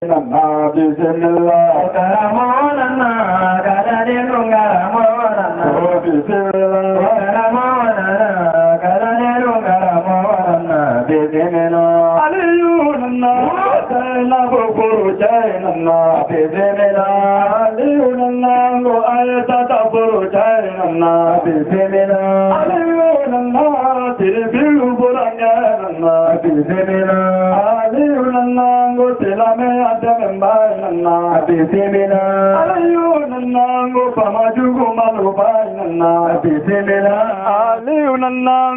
بسم الله كرمونا كذلك كرمونا بسم الله كرمونا كذلك كرمونا بسم الله علينا سينب فرجينا بسم الله علينا وآية فرجينا بسم الله علينا تلبي فرجينا بسم الله علينا سلامي أدم باينا بسم الله علينا فمجوك مالو باينا بسم الله علينا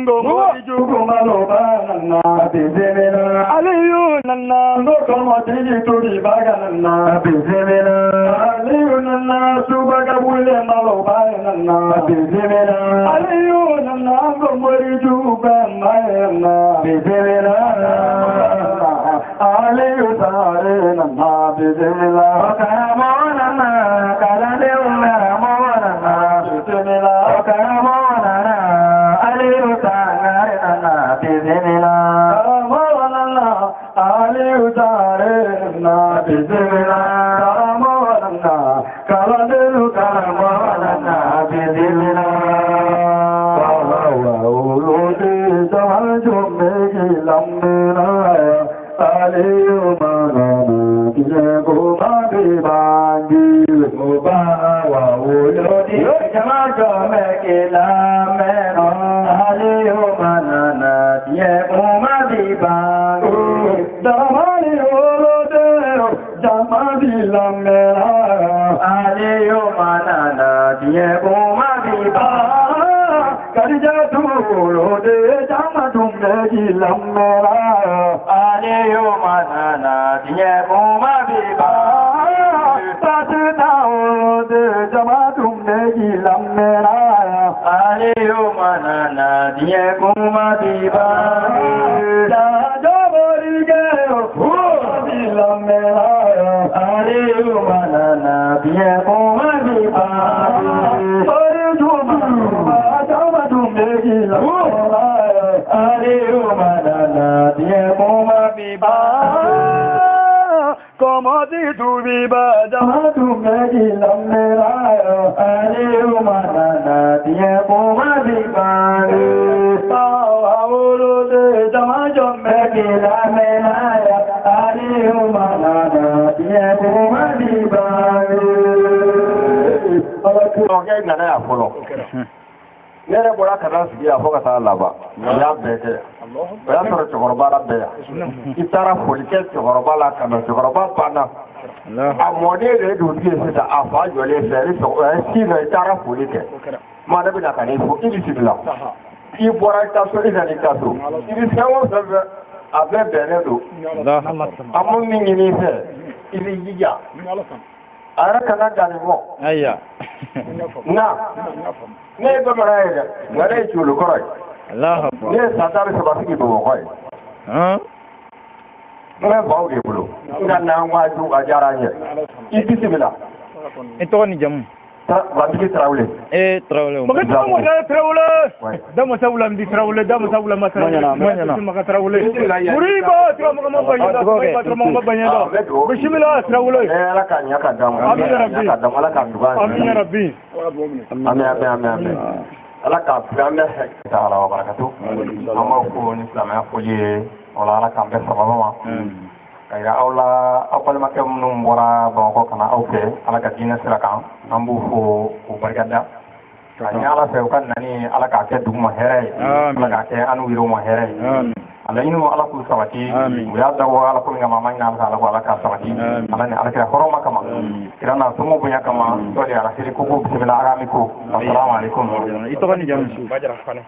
موجوك مالو باينا بسم الله علينا كما تيجي توري باينا بسم الله علينا سوبك بولي مالو باينا بسم الله علينا موجوك باينا بسم الله علينا بسم الله كرمونا كذلك كرمونا بسم الله كرمونا عليه تعالى بسم الله كرمونا عليه تعالى بسم الله كرمونا كذلك كرمونا بسم الله وولدي زوجهم لمنا Aliyumana Kiyagumadi Bandi Mubawa Ulodi Jamajo Mekila Meno Aliyumana Kiyagumadi Bandi Damani Ulode Jamadi Lamela Aliyumana Kiyagumadi Bandi Karijatu Ulode Jamadum Mekila Mela Aliyumana Diyekuma Biba Tatitaud Jamatum Negilam Mera Aliyumana Diyekuma Biba Jajaborigeo Dilam Mera Aliyumana Diyekuma Biba Jamatum Negilam Mera Aliyumana Diyekuma como si tu viva llama tu me lamera ale humana nadie como viva ahora de llama yo me lamera ale humana nadie como viva okay nana ya folo nere bora kada su ya foka ta Allah ba ya bete ya toro chorba la be itara folike chorba la kana chorba pana amode re do die se ta afa jole fere so si re itara folike ma da bi na kana fo ibi sibila i bora ta so ida ni ta so ibi sawo so abe bere do amun ni ni se ibi yiya ara kana gani mo ayya na ne ba maraye ngare chulu koroi Allah ne sadar se basiki bo koy ne bawo de bulo ngana waju ajara nye ibisibila ito ni jam basiki trawle trawle maka tamo na trawle damo sawla ndi trawle damo sawla masala maka trawle muriba tamo kama banya tamo kama banya bismillah trawle ala kanya kadam amin rabbi kadam ala kadam amin rabbi amin ala ka prambe taala wa barakatuh amma ko ni sama ko je wala ala kambe sababa ma kaya awla apal makem num bora ba ko kana awke ala ka dina sirakan ambu ko barkada kanya ala fe kan nani ala ka ke duma here ala ka ke anu wiro ma here ala inu ala ku sawati ya da wa ala ko ngama manya ala ko ala ka sawati ala ni ala ka horoma kama kirana sumu bunya kama to ya ala siri ko bismillah aramiku assalamu alaikum ito kan jam bajara fane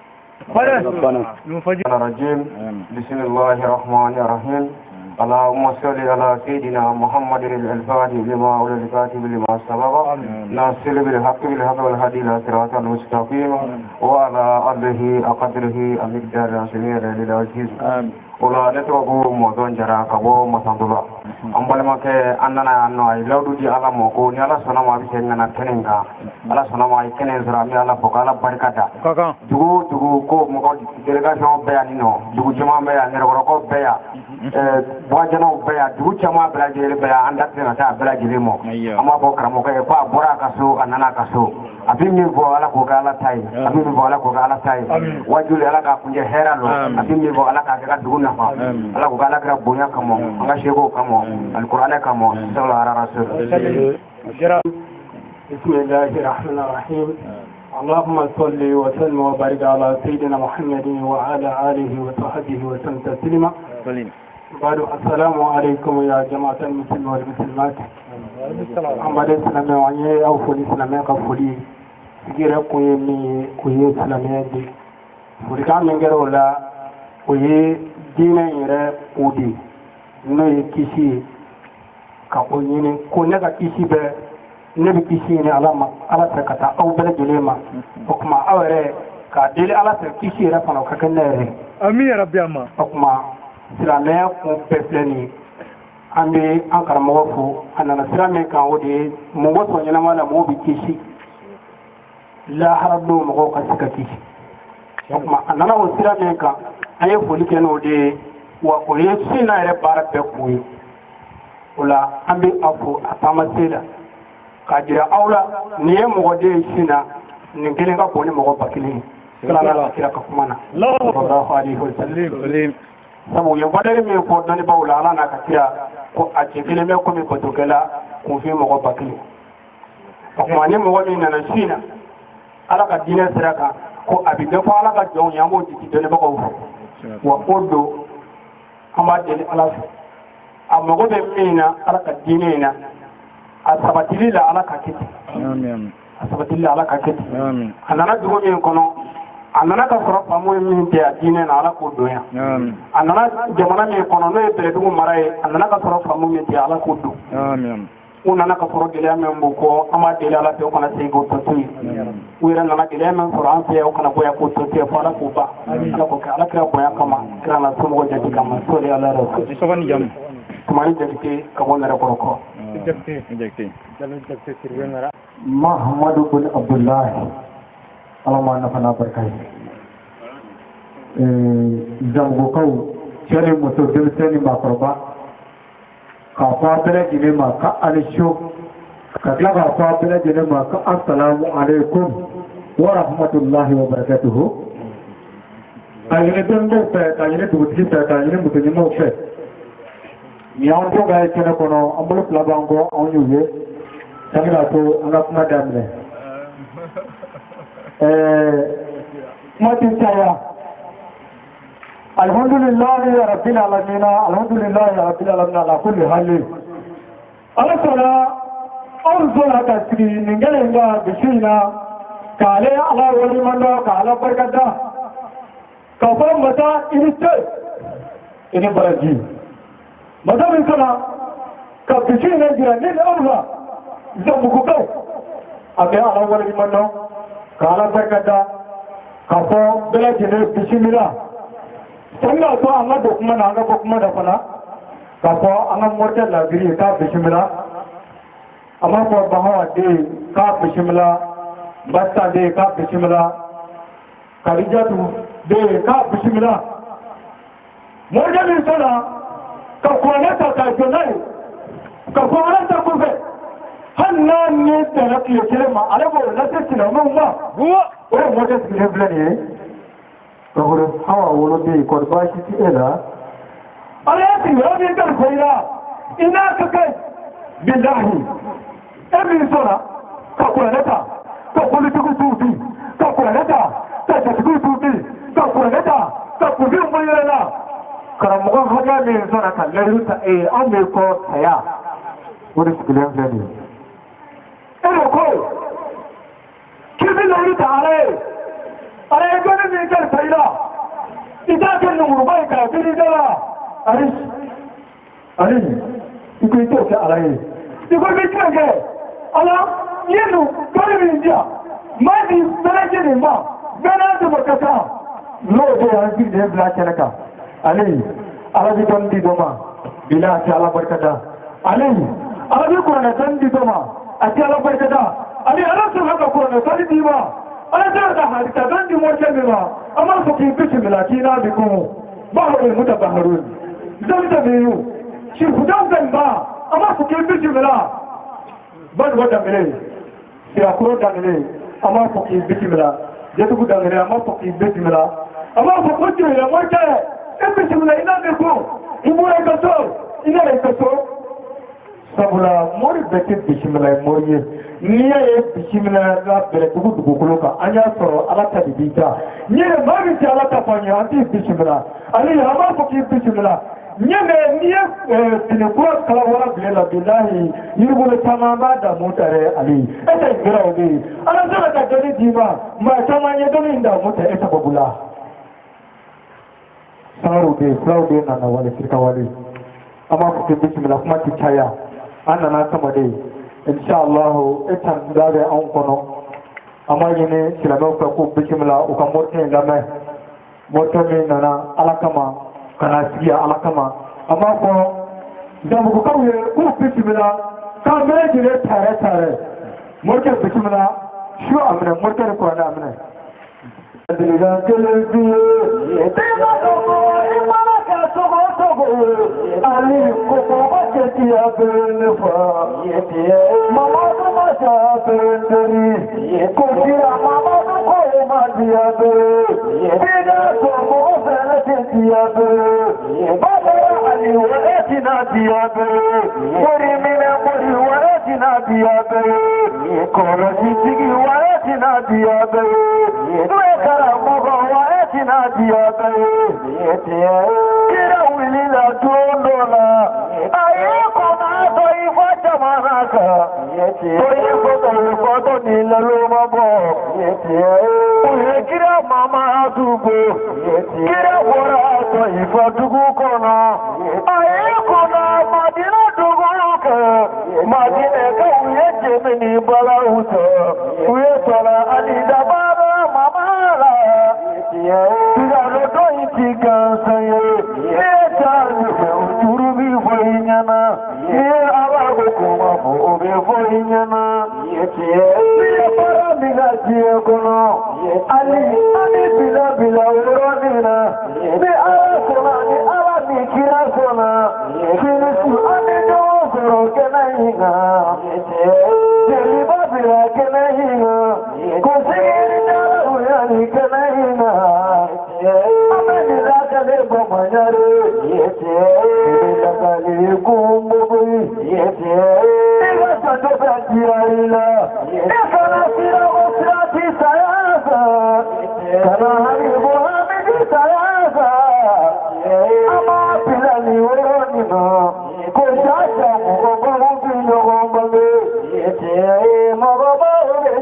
bismillahir rahmanir rahim اللهم صل على سيدنا محمد الفاتح لما أولى الفاتح لما سبق ناصر بالحق والهدي إلى صراط المستقيم وعلى آله وقدره المقدار العظيم للعزيز ola ne to ko mo don jara ka bo mo sandula am balama ke annana anno ay lawdu di ala mo ko ni ala sona ma bi sen ngana kenen ka ala sona ma kenen zara mi ala bokala barkata kaka dugu ko mo ko delegation be ani no dugu jama be ani ro ko be ya bo jana be ya dugu jama be la jere be ya anda tena ta be la jere mo amma bo karamo ko e pa bora ka so annana ka so abin mi bo ala ko kala tai abin mi bo ala ko kala tai wajuli ala ka kunje heralo abin mi bo ala ka ka dugu na ala ko kala kra bonya kamo anga shego kamo alquran kamo sallallahu alaihi wasallam bismillahir rahmanir rahim اللهم صل وسلم وبارك على سيدنا محمد وعلى آله وصحبه وسلم تسليما بعد السلام عليكم يا جماعة المسلمين والمسلمات أما الإسلام وعيه أو فلي إسلامي كفلي غير كوي إسلامي دي فلي كان من غير ولا كوي دين غير ودي نوي كيشي كأونين كونك كيشي به ne bi kisi ni ala ta kata aw bele jelema o kuma awere ka dele ala ta kisi ra fana ka kan ne amin ya rabbi amma o kuma silame ko pepleni ambe an karamo fo anana silame kan wode mo wato nyana mala mo bi kisi la haradu mo ko ka kisi o kuma anana o silame kan aye foli ken wode wa o yesina re bara be kuyi wala ambe afo atama sela kajira aula ni ye mɔgɔ de sina nin kelen ka bon ni mɔgɔ ba kelen kala kira ka kuma na sallallahu alaihi wasallam sabu ye badari min fɔ dɔnni baw la ala n'a ka kira ko a cɛ kelen bɛ komi batokɛla kun fi mɔgɔ ba kelen o kuma ni mɔgɔ min nana sina ala ka diinɛ sira kan ko a bɛ dɔ fɔ ala ka jɔnw ye an b'o jigi dɔnnibagaw fɔ wa o don an b'a deli ala fɛ a mago bɛ min na ala ka diinɛ in na asabatili la ala ka kiti amen asabatili la ala ka kiti amen anana dugo min kono anana ka sɔrɔ famu min tɛ a diinɛ na ala k'o don yan amen anana jamana min kono n'o ye bɛlɛdugu mara ye anana ka sɔrɔ famu min tɛ ala k'o don amen u nana ka sɔrɔ gɛlɛya min b'u kɔ an b'a deli ala fɛ o kana segin k'o to to yen u yɛrɛ nana gɛlɛya min sɔrɔ an fɛ yan o kana bɔ yan k'o to to yen fo ala k'o ban ala k'o kɛ ala kira bonya kama kira na somɔgɔ jate kama sɔli ala yɛrɛ tumani jakite ka bɔ nɛrɛ kɔrɔ kɔ Muhammadu bin Abdullahi alama na fana barkai zango cari mutu dimsani makarba ka fadara gine ma ka alisho ka tila ka fadara gine ma ka assalamu alaikum wa rahmatullahi wa barakatuhu kayine dondo fe kayine dubuti fe kayine mutu nyimo fe miyan to ga kene kono ambulu plabango on yuye samira to anga kuma damne mati saya alhamdulillah ya rabbil alamin alhamdulillah ya rabbil alamin ala kulli hal ala sala arzula tasri ningalenga bishina kale ala wali manda kala barkada kafa mata iniste ini baraji madam sana ka bishina jira ne Allah zamugo ko abe ala wali manda kala barkada kafa bela jine bismillah sanna to anga dokuma na anga dokuma da fana kafa anga morta la giri ka bismillah amma ko bahawa de ka bismillah basta de ka bismillah karijatu de ka bismillah morja ni sana ka kwanata ka jonai ka kwanata ko be hanna ni taraki kelma alabo na tsina mun ma huwa o morja tsine blani Kahore hawa wolo de korba shi ti ela ala ti yobi kan koira ina ka kai billahi ebi sona ka kuraneta ka politiku tuti ka kuraneta ka tatiku tuti ka kuraneta ka kubi umuyela karamugo haja ni sona ka leru ta ame ko taya wori sikile flani ero ko kibi leru ta ale gani ni kar sayla ida kan numuru bai ka biri dala arish iko ito ke alai iko bi kage ala yenu kare ni dia madi saraje ni ma bana da makata no de an bi de bla kenaka ale alabi ton di doma bila ti ala barkata alayhi alabi qur'ana ton di doma ati ala barkata ali ala sun haka qur'ana ton di ma ala da harita don di mo kemira amma su ki bismillah kina bikum bahrul mutabahrun zan da biyu shi hudan zan ba amma su ki bismillah ban wada mele ya kuro da mele amma su ki bismillah je tu da mele amma su ki bismillah amma su ko ji ya mo ke bismillah ina ne ko ibu ya ka so ina ya ka so sabula mori bete bismillah mori ni ye bismillah la bere dugu dugu koloka anya soro ala ta bibita ni ye mari ti ala ta fanya anti bismillah ali hama ko ki bismillah ni me ni ye tine ko kala wala bilela billahi yirugo le tamamba da motare ali eta gira obi ala zara ta doni diba ma tamanye doni nda mota eta babula saude na na wale firka wale amma ko ki bismillah kuma ti chaya annana sama dai insha Allah etan daga an kono amma yene silama ko bismillah o kan morte ngame morte me nana alakama kana siya alakama amma ko da mu ko kawe ko bismillah ka mere jire tare morte bismillah shu amne morte ko na amne diga kelbi tema ko imana ka sogo ali ko ko baketi abene fa mama ko ma sa benderi ko tira mama ko ma dia be bida ko mo fere dia be baba ali wa etina dia be mori mina mori wa etina dia be ko ro tigi wa etina dia be kira wili la tundola ayeko na to ifata manaka to ni la loma bo kira mama dugo kira wora to ifatugu kono ayeko na madina dugo ka madina ka uye jemini bala uto uye tola alida baba mama Tira lo doi tika saye, chani urubi foinyana, abago kuma fobe foinyana, para bila kono, ali bila uronina, ala kona ni ala mikira kona, finisu ali no soro kenahinga, jeliba bila kenahinga, kusiri jala uyani kenahinga. Amani la kale bomanyare yete la kale kumbugi yete ega sato pratirila ega sira osrati sayasa kana hari bohamedi sayasa ama pilani oroni no ko shasha mugogo bino gombe yete magoba ore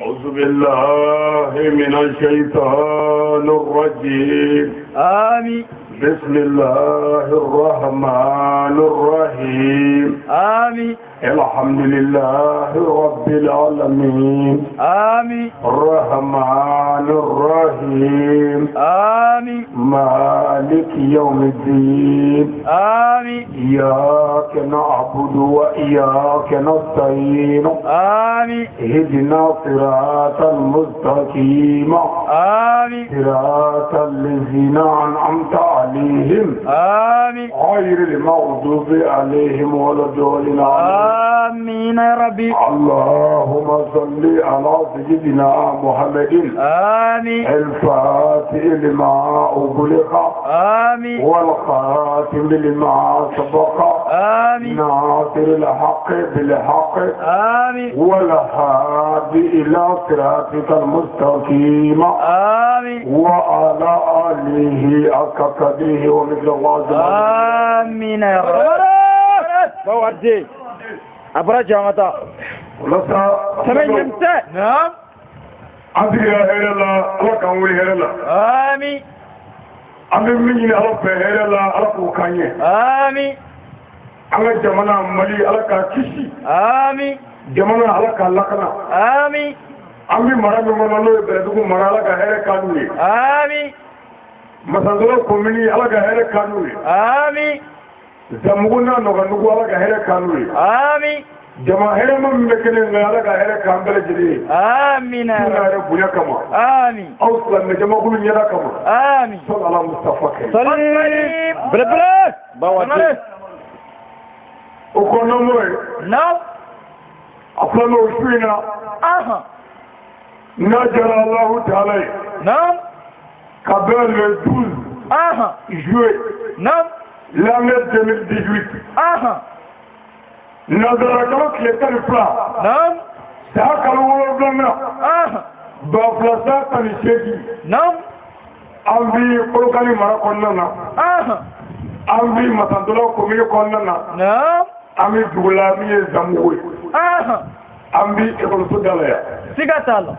أعوذ بالله من الشيطان الرجيم آمين بسم الله الرحمن الرحيم آمين الحمد لله رب العالمين آمين الرحمن الرحيم آمين مالك يوم الدين آمين إياك نعبد وإياك نستعين آمين اهدنا صراط المستقيم آمين صراط الذين أنعمت عليهم آمين غير المغضوب عليهم ولا الضالين آمين يا ربي اللهم صل على سيدنا محمد آمين الفاتح لما أغلق آمين والخاتم لما سبق آمين ناصر الحق بالحق آمين والهادي إلى صراطك المستقيم آمين وعلى آله حق قدره ومثل الله آمين يا رب بودي أبرج يا متى سمين يمتى نعم أدري يا هير الله وكان ولي هير الله آمين Ame mingi ala pehere la ala ko kanye. Amin. Ala jamana mali ala ka kisi. Amin. Jamana ala ka lakana. Amin. Ami mara mi mana no beredugu mara ala ka here kanui. Amin. Masandolo komini ala ka here kanui. Amin. Zamuguna no ganugu ala ka here kanui. Amin. Jama here mam mekene ala ka here kambele jiri. Amin. Kuna here bunya kama. Amin. Auslan me jama gulu nyada kama. Amin. Sallallahu Mustafa ke. Salim. Bele. Bawati. Okono moy. No. Aflano ushwina. Aha. Najara Allah Ta'ala. Non. Kabel le 12 juillet. Non. L'année 2018. Nazara kalo kileta ni fla. Non. Sa kalo wolo blana. Ba flasa tani sheki. Non. Ambi kolokani mara konnana. Ambi masandola komini konnana. Non. Ambi dugula mi zamuwe. Ambi ekolo sodala ya. Sigatalo.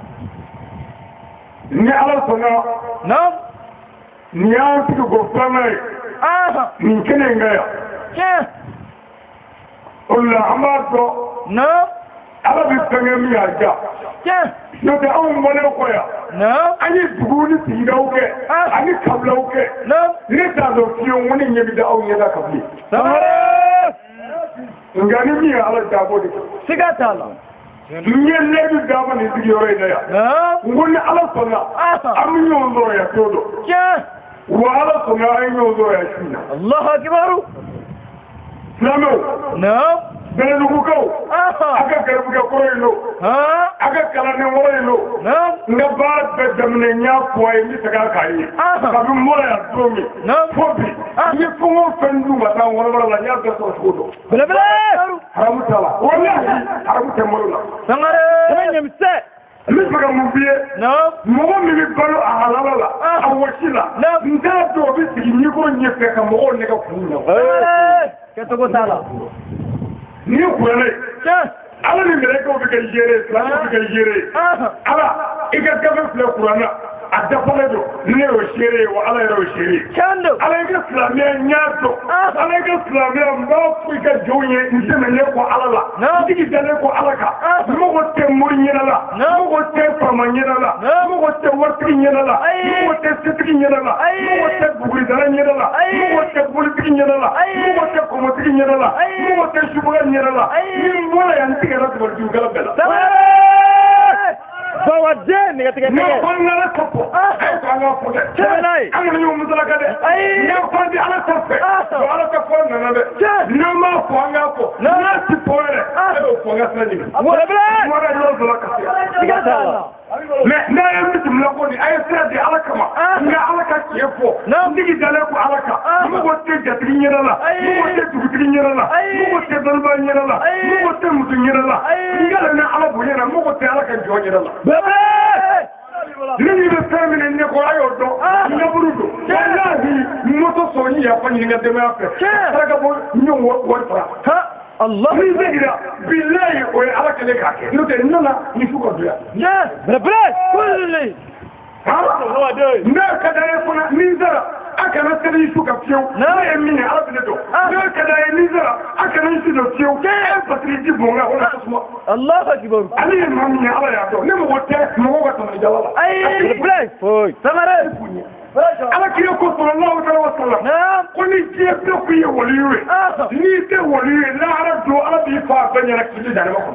Ni ala sona. Non. Ni an tigi go flamay. Ni kene ngaya. Tiens. Ola amado. Non. Ala bi tenge mi aja. Tiens. Yo de on mone ko ya. Non. Ani duguni tigaw ke. Ani kablaw ke. Non. Ni ta do fiyo woni nyebi da aw nyeda kabli. Samare. Ngani mi ala jabo de. Sigatalo. Nye lebi dama ni digi yore na ya. Ngoni ala sona. Ami nyondo ya todo. Tiens. Wa ala sona ay nyondo ya shina. Allahu akbar. Namo. Non. Bele nugu ko. Aga garbu ga korelo. Aga kala ne worelo. Non. Nga ba be damne nya poy ni saga kai. Kabi mola ya domi. Fobi. Ni fungo fendu mata wala la nya ga so schodo. Bele bele. Haramu tala. Wallahi haramu temolo. Sangare. Nyemse. Misbaga mubiye. Non. Mogo mi bi balo a halala la. A wasila. Nda do bi sigi ni ko nyefe ka mogo ne ka kunna. Keto tala. Ni kurale. Tiens. Ala ni mere ko bi ka jere, la ko bi ka jere. Ala iga gabe fle kurana. Adapale do ne o shere wa ala ro shere. Chando. Ala iga islamia nyato. Ala iga islamia mba ku iga jonye nteme ne ko ala la. Digi dale ko ala ka. Mo ko te muri nyina la. Mo ko te fama nyina la. Mo ko te warti nyina la. Mo ko te sitigi nyina la. Mo ko te buguri dala nyina la. Mo ko te buliti nyina la. Mo ko te komotigi nyina la. Mo ko te shubuga nyina la. Ni mola yantiga ra ko du gala bela. Bawadde ni katika kege. Na fanga kopo. Ay fanga fote. Chenai. Anga ni umuzala kade. Ay. Na fandi ala kofe. Ala ka fona na be. Na ma fanga ko. Na ti poere. Ay fanga sani. Wala bla. Wala no zola kasi. Sigatala. Na ya mitum la ko ni ay sira di ala kama. Na ala ka kefo. Ndigi dale ko ala ka. Mo ko te jatri nyela la. Mo ko te dugutri nyela la. Mo ko te dalba nyela la. Mo ko te mutu nyela la. Ngala na ala bu nyela mo ko te ala ka jo nyela la. Nini be termine ne ko ayo do na burudo wallahi moto so ni ya fani nga de ma fe saka bo nyu wo tra ha Allah ni zegira billahi o ala kale ka ke no te nona ni fuko do ya bra kulli ha no de na kada e funa ni zara aka na tari suka fiyo na e mini ala de do na kada e ni zara aka na shi do fiyo ke e patri di bonga ona so Allah akbar ali mami ala ya do ne mo wote mo ko to jawala ay bra foi samare ala kiyo ko sallallahu alaihi wasallam ko ni je to ku yi waliwe ni te waliwe la ara do ala bi fa banya na kidi da ko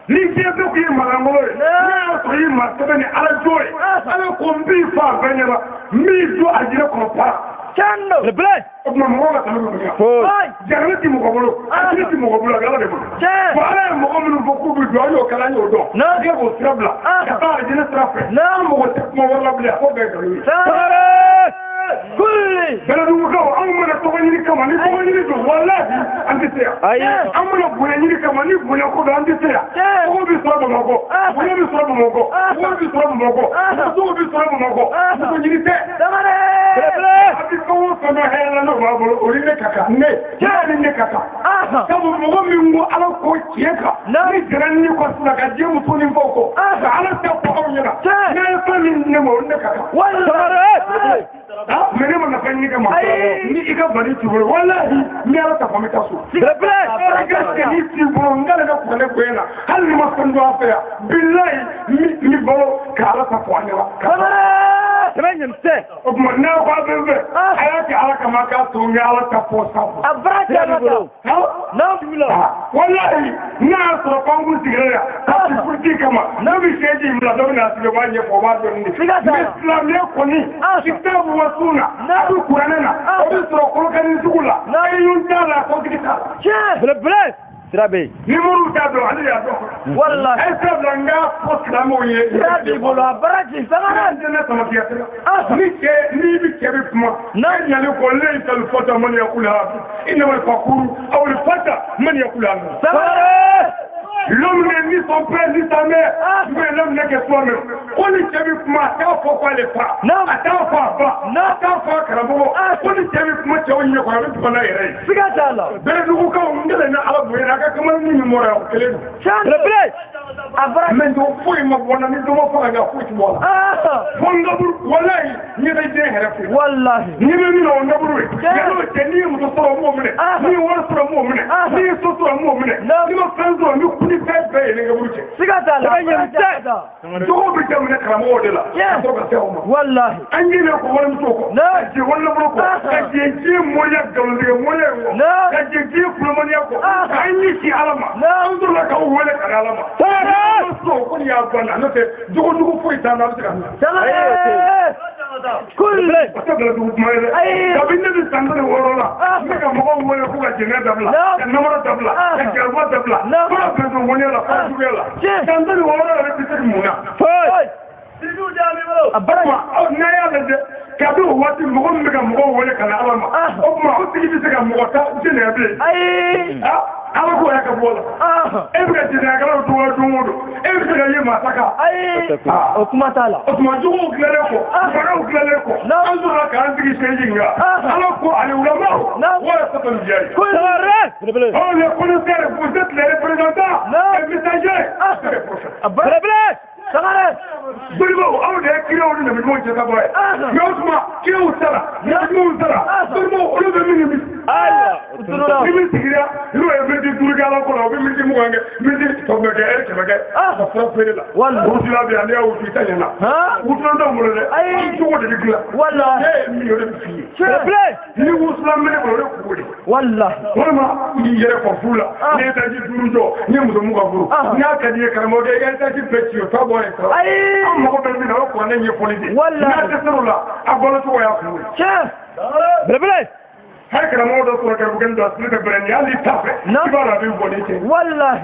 ni je to ku yi malamolo na to yi ma to ni ala joy ala ko bi fa banya na mi do ajira ko pa chando le blay mo mo ga talu ko ya jarati mo ko bolo ajiti mo ko bolo ga la de mo ko ala mo ko mo ko bi do yo kala yo do na ge ko trabla ka ta ajina trafe na mo ko tek mo wala bla ko be galu kulli bela du ko amuna to ni kama ni ko ni do wallahi andi te amuna bu ni kama ni bu ko do andi te ko bi so bo mo ko ko bi so bo mo ko ko bi so bo mo ko ko bi so bo mo ko ko ni te damare abi ko so na hela no ba bo ori ne kaka ne jani ne kaka sabu mo mi ngo ala ko kieka ni gran ni ko suna ka je mu to ni foko ala ta ko awnyana ne fa ni ne mo ne kaka wala mene mana fanyi kama ni ika bari tuburo wallahi ni ala ta famita su ga ni tuburo ngala na kone kwena hal ni mafundu afya billahi ni bolo kala ta fanyala Semenya mse. Na kwa bebe. Ayaki ala kama ka tunga ala ta posa. Abracha na. Na bilo. Wallahi na so kwangu tigreya. Kasi futi kama. Na bisheji mlado na silobanye kwa watu ni. Islam yako ni kitabu wa sunna. Na Qur'anana. Obi sura Qur'an zugula. Na yuntala kwa kitabu. Bele. Sirabe. Ni muru tado ali ya do. Wallahi. Esa blanga poslamo ye. Sirabe bolo abrachi sangana. Ndene tamakia tena. Ni bikebe kuma. Na nyale ko le tal fota man yakula. Inna wal fakuru aw al fata man yakula. L'homme n'est ni son père ni sa mère, mais l'homme n'est que soi-même. On est chez moi, t'as pourquoi les pas. T'as pas bas. T'as pas carabo. On est chez moi, tu as une fois avec ton aïe. C'est ça là. Ben nous quand on est là à la bouée, là comment nous nous morons. Le blé. Mais donc faut il m'a bonne ami, donc faut aller à foutre moi. Fondabur, wallahi, ni des gens. Wallahi. Ni même nous on a brûlé. Ni nous nous sommes mouvés. Ni on sommes mouvés. Ni nous sommes mouvés. Ni nos frères nous Sigata la dogo bi tamne karamo de la to ka tewo wallahi anyi ne ko wala mutoko ji wala broko ji moya gamle moya ji fulmani ko anyi ci alama andu la ka wala ka alama so ko ya bana no te dogo foi ta na ka كل kabinda bi sandale worola mega mo wala ko ga jene dabla namara dabla jarwa dabla ko be do wonela ko dugela sandale worola re bi tedi muna foy sidu jami mo abama na ya de kadu wati mo mega mo wala kana alama o ma o tigi bi sega mo ta jene be ay ala ko ya ka bola e bi jene ga do do e bi ga yema saka ay o kuma tala o ma jugo klere ko fara o klere ko anzura ka andigi sejinga ala ko ali ulama wala satul jari كل on le connaisseur vous êtes les représentants les messagers بلا سمعنا Dulmo aw de kiro ni mi mo jeta boy yosma kiro sara ni mo sara dulmo olu be mi mi ايوه تدرو mi tigira lu e be di durga la ko be mi di mo nge mi di to be ke e ke be ka fra fere la والله o dila be ande o ti tanya na wuto ndo mo le ay to ko de gila والله e mi yo de fi بلا ni usla me ko le ko de والله vraiment ni yere ko fula ni ta ji durujo ni mo mu ka furu ni aka di karamo de ga ta ji peti o to boy to اي amma ko be na ko ne ni polisi والله na ta sirula agolo to ya ku شاف بلا har kana mo do ko ka bugan do asli be ni ali tafe ibara be bo ne ce والله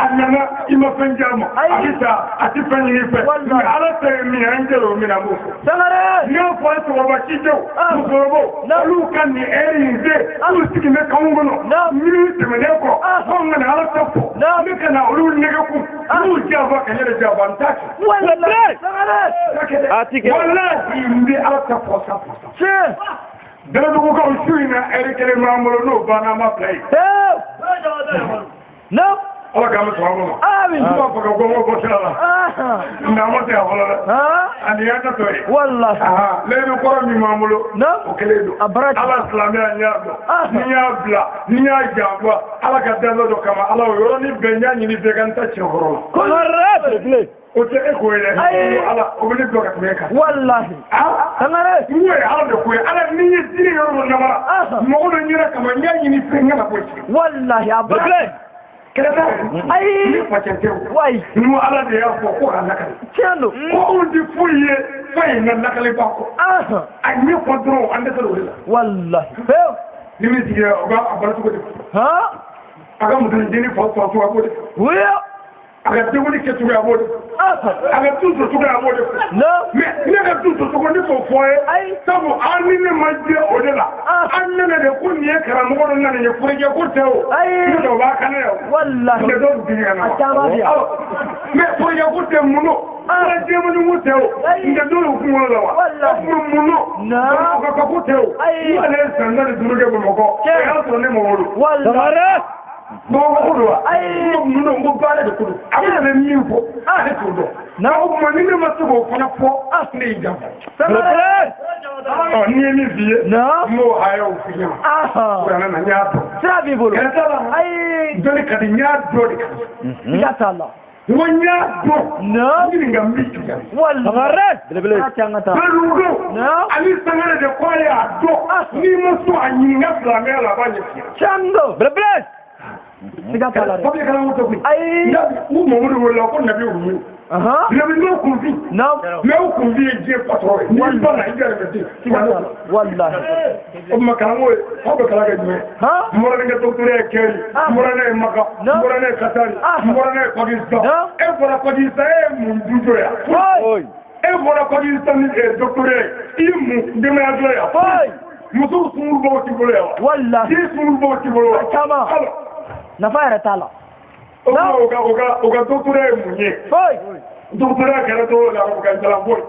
annana ima fanjamo akita ati fanyi ni fe والله. ala te mi angelo mi na mo سمعنا ni o fa to ba ci do musorobo lu kan ni erinze lu siki me kangono mi te me ne ko ko ngana ala tapo mi kana ulu ne ku lu jaba kan yele jaba ntaki والله سمعنا اتيك wallahi mbi ala tapo sa شاف dara du ko suina erikele mamulo no bana ma play نو ala kam so mo امين ko ko go go tala na mo te hola ها ani ata to e والله aha le do ko mi mamulo نو o kele do ابراج ala islamia nya do nya bla nya jabwa ala ka dalo do kama ala yoro ni benya ni ni beganta chokoro كل مرة بلا o te e ko ile ala o bi do ka meka والله سمعنا ni ala do ko ala ni ni diri yoro na mara mo do nyira kama nya ni ni penga na ko والله يا ابراج ay ni patente واي ni mo ala de ya ko ko nakale تشانو ko on di fuye fay na nakale ba ko ay ni ko dro ande to wala والله ni mi tiya ga abala to ko ها aga mu dini fa fa to ko ويا aga de woni ke to ga bo aga tu to ga bo لا mais ni ga tu to ko ni fo foye اي sabu ani ne majje o de la an ne de ko ni kara mo ko na ne ko je ko tewo اي ni do ba kana yo والله ne do bi ga na mais ko je ko te muno ala je mo ni mo tewo ne do ko mo la wa mo muno ko ko tewo wala san na de duruge mo ko ya to ne mo wolu والله Bogo ai no ngo bale de kudu amana min fo ale to do na o mo ni ma to go fana fo asne jam oh ni vie na mo hayo fiya kuna na nyato sabi bolo ai dole kadi nyato de ya sala wonya do na ni ngambi wallahi bele atangata berugo na ali sangale de kwaya do ni mo so anyinga flamela banye chando bele siga kala ko kala mo to ai mo mo do la ko nabi o nabi no ko vi na me ko vi je patro ni ba na ida me ti wallahi o ma kala mo ko kala ga me mo ra nga docteur e keri mo ra ne maka mo ra ne katari mo ra ne pakistan e vola pakistan e mo dujo ya e vola pakistan e docteur e mu de me ajo ya muso sumul bo ti bolo ya wallahi sumul bo ti bolo kama nafaya tala oga docteur munye docteur kala to la ko kan tala boy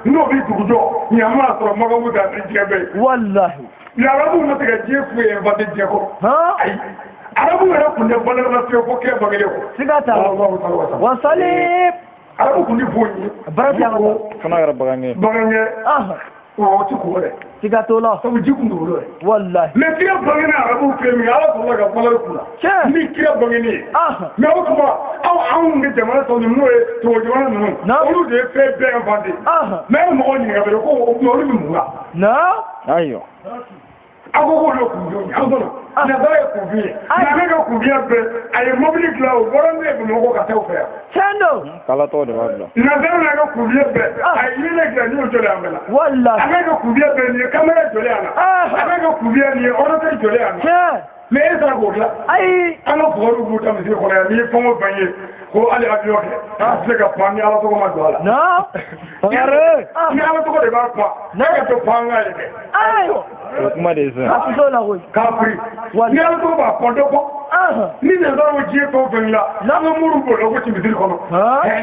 no bi dugudo ni ama so maga muta tijebe wallahi ya rabu mata ga jefu e ba de jeko ai arabu ra kunde bala na fe ko ke bagale ko sigata wa salib arabu kundi foni baraka kana rabagane bagane o ti ko re sigato la so jiku ndolo wallahi le kira bangene arabu fe mi ala ko la bala kula ni kira bangene me o kuma aw ngi jamana to ni moe to jamana no olu de fe be en bande me mo ni ga be ko o olu mi mu na ayo agogo lo kunjo agogo na dare ku bi na me ko bi be ay mobile cloud boron ne mo ko ka te o fe chando kala to de wala na dare na ko ku bi be ay ni le ga ni o jole amela wallahi na ko ku bi be ni camera jole ana na ko ku bi ni o te jole ana me esa ko la ay ana boru bu tam si ko ya ni ko mo banye ko ali abiyo ke se ka pani ala to ko ma dola no pare ni ala to ko de ba pa na ka to panga ile ayo kuma de sa aso la ko kafri ni ala to ba pondo ko ni ne do wo je to benla na mo muru bo ko ti bidir ko no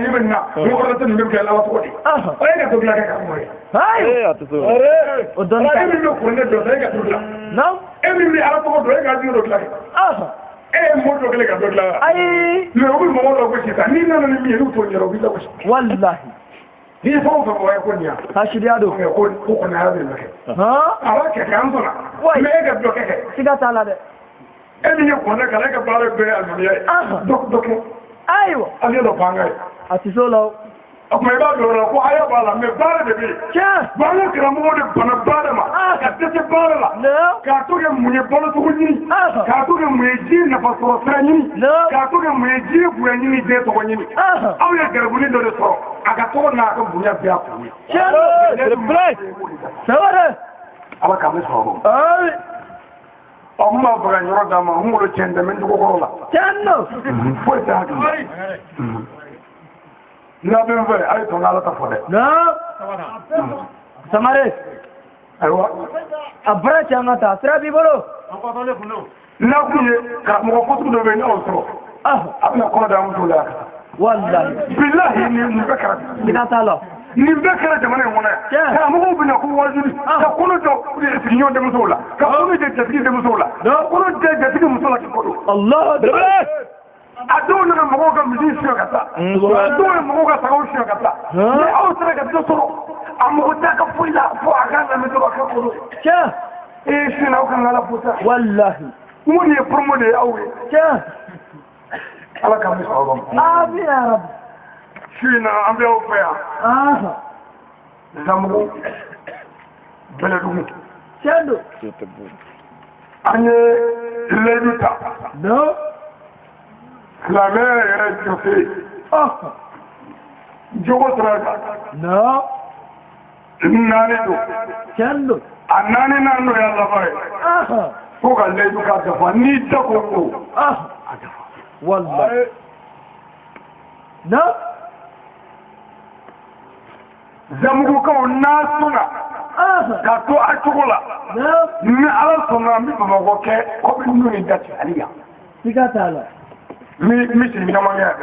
ni ben na ko ko to ni be ala to ko di ay ka to la ka mo ay ato so are o don ka ni ko ne do ka to la no every ala to ko do ka di do la mo do ka do la ay le o mo do ko sita ni na ni mi ru to ni ro bi do ko wallahi ni fo fo ko nya ha shiriya do ko na ya be ala ke kan so na me ga do ke siga tala de ni ko na kala ka bare be almaniya dok ayo ali do panga ati solo akuma ba do ko aya bala me bare de bi ba na kira mo de bana bare ma ka tete bare la ka to ke munye bolo to ni ka to ke munye ji na fa so fra ni ka to ke munye ji bu ni de to ni aw ya garbu ni do de so aga to na ka bunya bi aku ni the place sawara aba ka me so ai amma ba nyoro da ma humuro chende men ko ko la channo foi ta na ben ve ay to ngala ta fode na samare aywa abra changa ta sra bi bolo apa tole funo na kuye ka mo ko tu do be no so abna ko da mu la wallahi billahi ni bakara ina talo ni bakara jamane wona ka mo ko bina ko wajuri ka kono do ni nyo de musola ka kono de tafi de musola kono de tafi de musola ko do allah adona na mo ga mi sio kata adona mo ga sa ko sio kata ni au tere ka to soro amu ta ka fuila fo aga na me to ka ko cha shi na ka ngala puta wallahi mo ni promo de awe cha ala ka mi so abi ya rab shi na ambe o fa zamu bele du chando anye leduta no la mère est chauffée. Jogo traga. No. Nane do. Chando. Anane nano ya la bai. Ko ga le du ka da ni ta ko. Wallahi. No. Zamu ko na suna. Ka to a tugola. No. Ni ala suna mi ba ko ke ko bi ni dati aliya. Sigatala. mi si na manya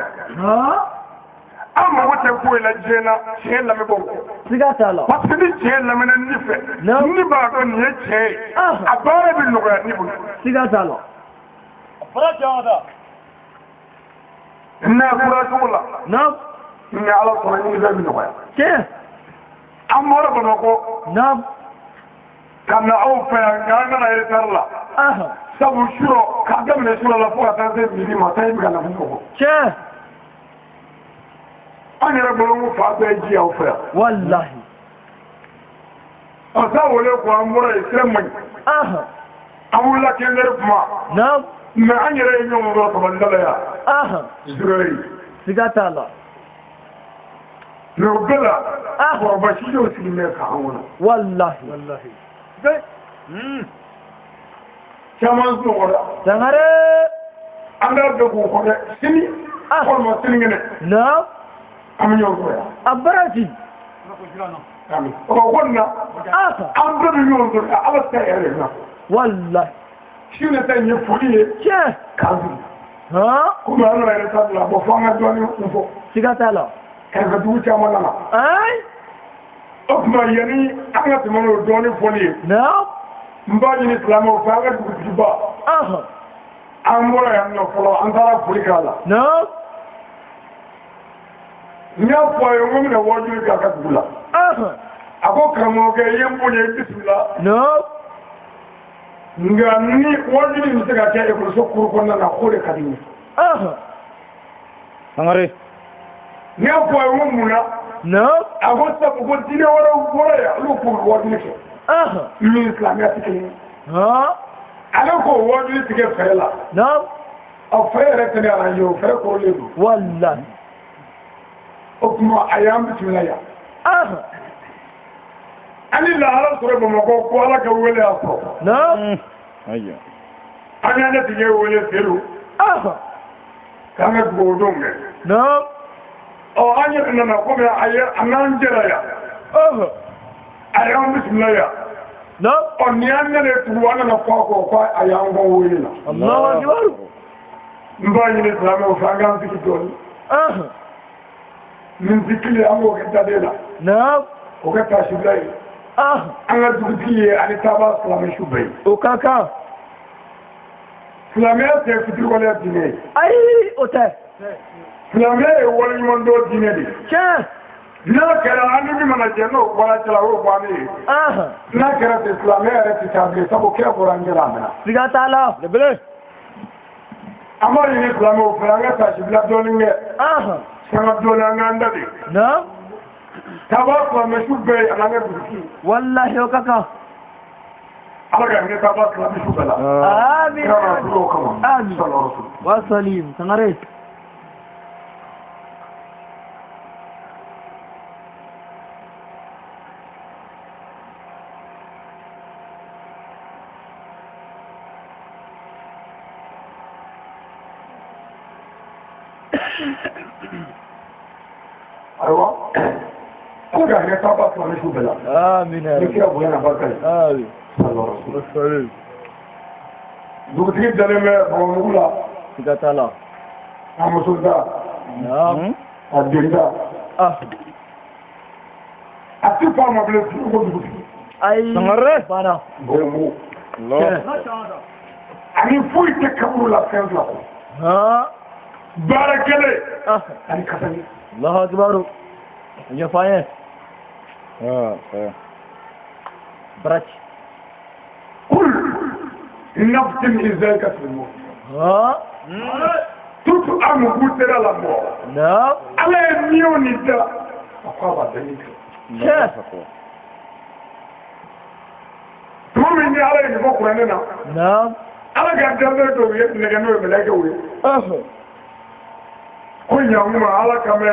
amma wata ko la jena ce la me bonko siga tala parce que ce la me ni fe ni ba do ni ce abara bi no ga ni bu siga tala fara jawada inna fura tugula na'am ni ala ko ni da bi no ya ke amara bano ko na'am kana au fa ngana na irtarla aha sabu shuro ka ga me shuro la fo ta se mi ma ta mi kana ko ke ani ra bolo mu fa be ji au fa wallahi asa wole ko amura islam mai aha amula ke ndere kuma na'am me anyere nyo ro to bandala ya aha zurei sigata Allah no bela ko ba shi do sin me ka awuna wallahi dai chama zo wala dangare anda do ko de sini ko mo sini ngene na'am am nyo ko ya abarati ami ko wonna aha am do nyo ko ala ta yare na wallahi shi ne tan yi fuliye ke kazi ha kuma ana yare ta la bo fanga do ni ko sigata Allah ka ga du chama na ai okuma yani anga tumono do ni fuliye na'am mbaji ni islamu fa ga du ba aha amora ya no folo antara fulikala na'am nya po yo ngum na woju ka ka dula aha ako kamo ke yembo ne bismillah na'am nga ni woju ni se ga ke ko so kuru ko na ko de kadini aha dangare nya po yo ngum na na'am ako sa ko dine wora ya lu ko woju ni ke aha ni islam ya tike ha ala ko woju ni tike fela na'am o fere tene ala yo fere ko le du wallahi okuma ayam bismillah ya aha ani la ala sore bo ko ko ala ka wele aso na'am ayya ani ana tike wele felu aha kanga go donge na'am o anya na ko me aya anan jera ya aha ayam bismillah ya na'am o ni anna le tu wana na ko ayam go wele na Allahu akbar mbayi ni islam o fanga tike doni aha min zikili amo ke dadela na'am o ka tashi dai aha anga dubiye ani taba islam shubai o kaka islam ya te fitir wala dine ai ota islam ya wala man do dine di ke na kala anu bi mana jeno wala tala o bani aha na kala islam ya re table sabo ke borangela mana sigata Allah debele amari ni islam o franga tashi bla dolinge aha sama dona nganda di na'am taba islam shubai ananga dubi wallahi o kaka alaga ne taba islam shubala amin kana duro kama amin sallallahu alaihi wa salim tangare aiwa alaga ne taba islam shubala amin ya ne rabbi kira buena bakari amin sallallahu alaihi wa salim dugutigi dalen bɛ bɔgɔmugu la sigata Allah a muso da na'am a den da ah a ti fa ma bilen fiye ko dugutigi ai tangare bana bɔgɔmugu ani foyi tɛ kaburu la fɛn fila kɔ ha baara kɛlɛ ah ani kasani Allahu akbar ya faye brach kul nafsin izalika fil mawt ha tutu amu butera la mo na'am ala ye miyo ni da akwa ba dani ke tumi ni ala ye ko kurane na na'am ala ga dambe do ye ne ga no me la ga we aha ko nyamuma ala kame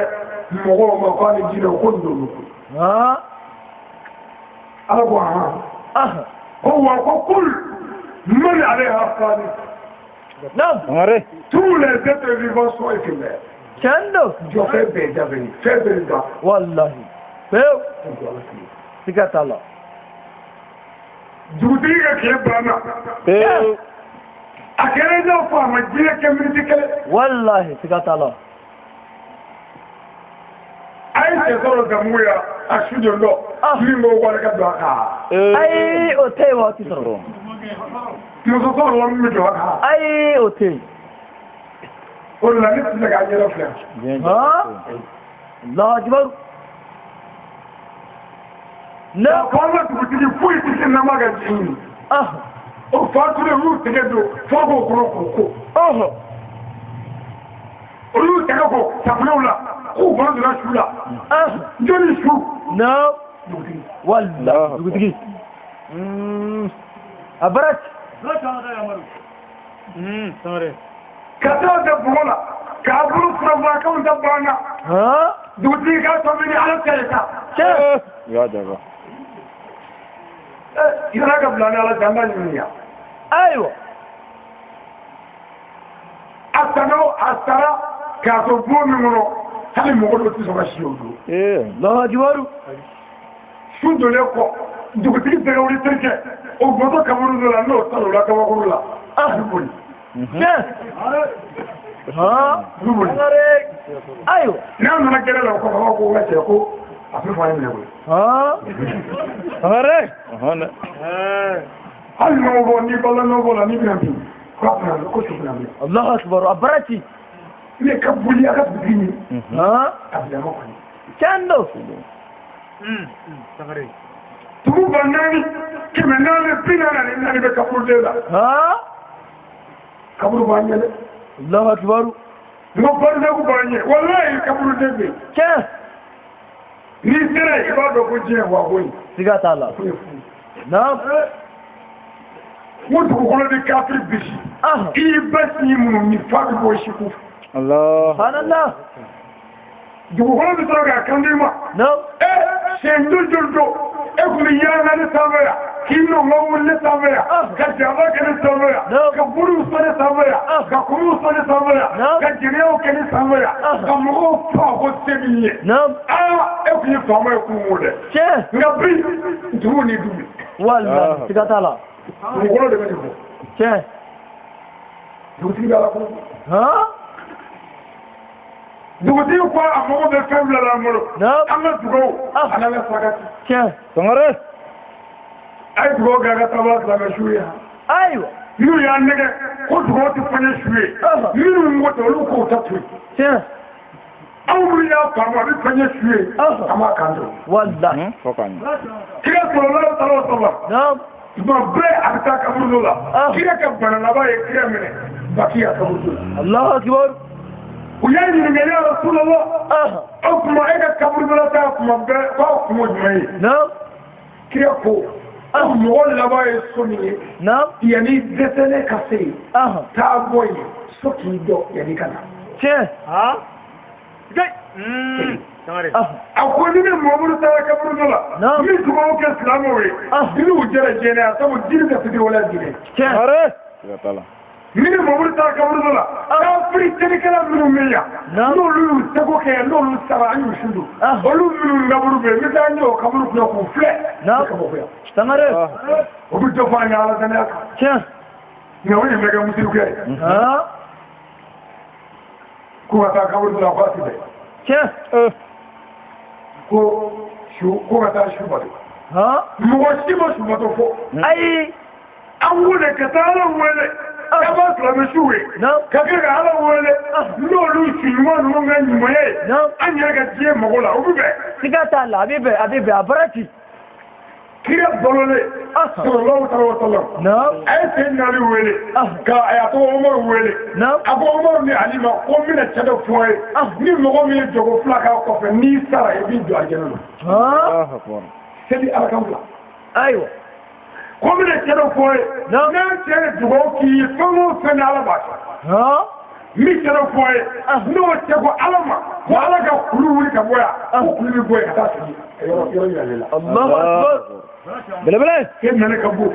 mɔgɔw ma ko ani jinɛ ko ndolo ha ala ko ha aha ko wa ko kul man alaiha fani na'am tangare tous les êtres vivants sont éphémères kendo jo fais bɛ d'avenir fais bɛ da wallahi peu sigata Allah dugutigi ka tile banna a kɛra i n'a fɔ a ma jinɛ kɛ miniti kelen wallahi sigata Allah a ye cɛ sɔrɔ gamugu ya a su jɔ dɔ min b'o wari ka don a kan ai o te wa ti soro muso sɔrɔ la min bɛ jɔ a kan ai o te ولا نفسك على الرفلة ها الله أكبر لا والله تبتدي فوي تكنا ما قاعدين وفاتوا له تجدوا فوقوا كروكو ولو تجدوا تقولوا هو ما لا شو لا جوني شو لا والله تقولي أبرد لا شاء يا مرو سمري كذا دبونا كابرو فرواكم دبانا ها دوتي كاسمني على كذا يا جماعة يراقب لنا على جنبنا أيوة أسترى كاتبون منو هل مقولوا تسمع شيء لا أكبر شو دلكو دوتي تقولي تركه وبدو كبروا لنا نو تلو لا كبروا لا أهبل ها أيوة نعم أنا كده لو كبروا كوه تيكو أصل فاهم ليه ها أريك هل نوبو نيبالا نوبولا نيبنامي كابنا كوشوفنا الله أكبر أبرتي ليه كبولي أكاد بديني ها أبدا ما كني كأنه تبو بناني كمناني بينانا ناني بكبول ديلا ها كبول بانيا الله أكبر نوبارنا بانيا والله كبول ديلا كه نيسرا يبادو كوجيه واقوي سيغات الله نعم وتقولوا دي كافر بشي إيه بس يمون نفاق بوشيكو الله سبحان الله تقولوا دي تلقى كنديما نعم سندو جلدو اخليانا نساميا كينو مول نساميا كجابا كنساميا كبرو سنساميا ككرو سنساميا كجريو كنساميا كمغو فاقو سبيه نعم اخلي فاما يكون شيه نبري دوني دومي والله سيغات الله تقولوا دي كنساميا شيه دوتي بيالا ها دوتي كوا أمو بفهم لا مولو نعم أنا تقول أنا لا سكت شيه سمرة أي تقول كذا تبغى كلام شوية أيوة يو يعني كل تقول تفني شوية يو مو تقول كو تطوي شيه أول يا كمان تفني شوية أما كانوا والله فوقاني كذا تقول ترى نعم ما بره أكتر كبر لا كذا كبر لا باي كذا منه باقي كبر الله أكبر ويعني من يا رسول الله أكما إذا كبر لا تأكما بأكما جمعي نعم كذا كو مول لا باي سوني نعم يعني دسنة كسي تابوي سكي دو يعني كنا شيه ها جاي akwai ne mu ta ka burula ni kuma ke islamu we ni ujara jene asabu dirga fiti wala dire سمرة يا طلع ni mu ta ka burula ka fri tani kala minu meya no lu ta ko ke no lu sara anyu shudu olu minu ngaburu be mi ta nyo ka buru ko ko fle نعم سمرة o bi to fa nyala dana ka شيه ni woni mega musiru ke ها ko ta ka burula ko ti be شيه ko ta shu ba ها mu wasi ba shu ba to fo أي an wuce ka tsara wale ya ba su rame shuwe ka kai ga ala wale n'olu shirima nungu ga nyumaye an yi ga jiye magola obi bɛ سيغات الله أبيبي أبرتي kiri bolole sallallahu alaihi wasallam نعم ay sai na ri wele ka ayato umar wele abo umar ni alima ko mina chado foye ni mogo mi jogo flaka ko fe ni sara e bi do ajena ها seli alakamla أيوة ko mina chado foye na tere jogo ki fomo fe na ala ba ها mi chado foye no chego alama ko alaga kulu wuli ka boya ko kulu boya ka ta yo yalela الله أكبر بلا بلا كيف من كبو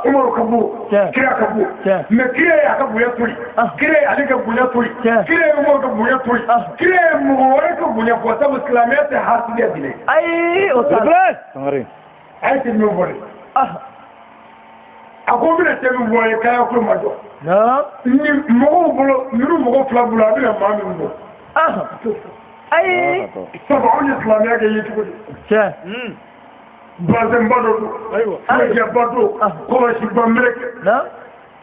عمر كبو كيا كبو ما كيا يا كبو يا توري كيا عليك كبو يا توري كيا عمر كبو يا توري كيا مغور كبو يا فوتا مسلمات حاصل يا دي أي بلا أستاذ بلا سمرة اي تنو بوري اكو من تنو بوري كايا كل ما جو نعم ni مغو بلو نرو مغو فلا بلا بلا ما من بو أي سبعون اسلاميه كي يتقول شاه bazin bado أيوة ya bado ko shi bamrek نعم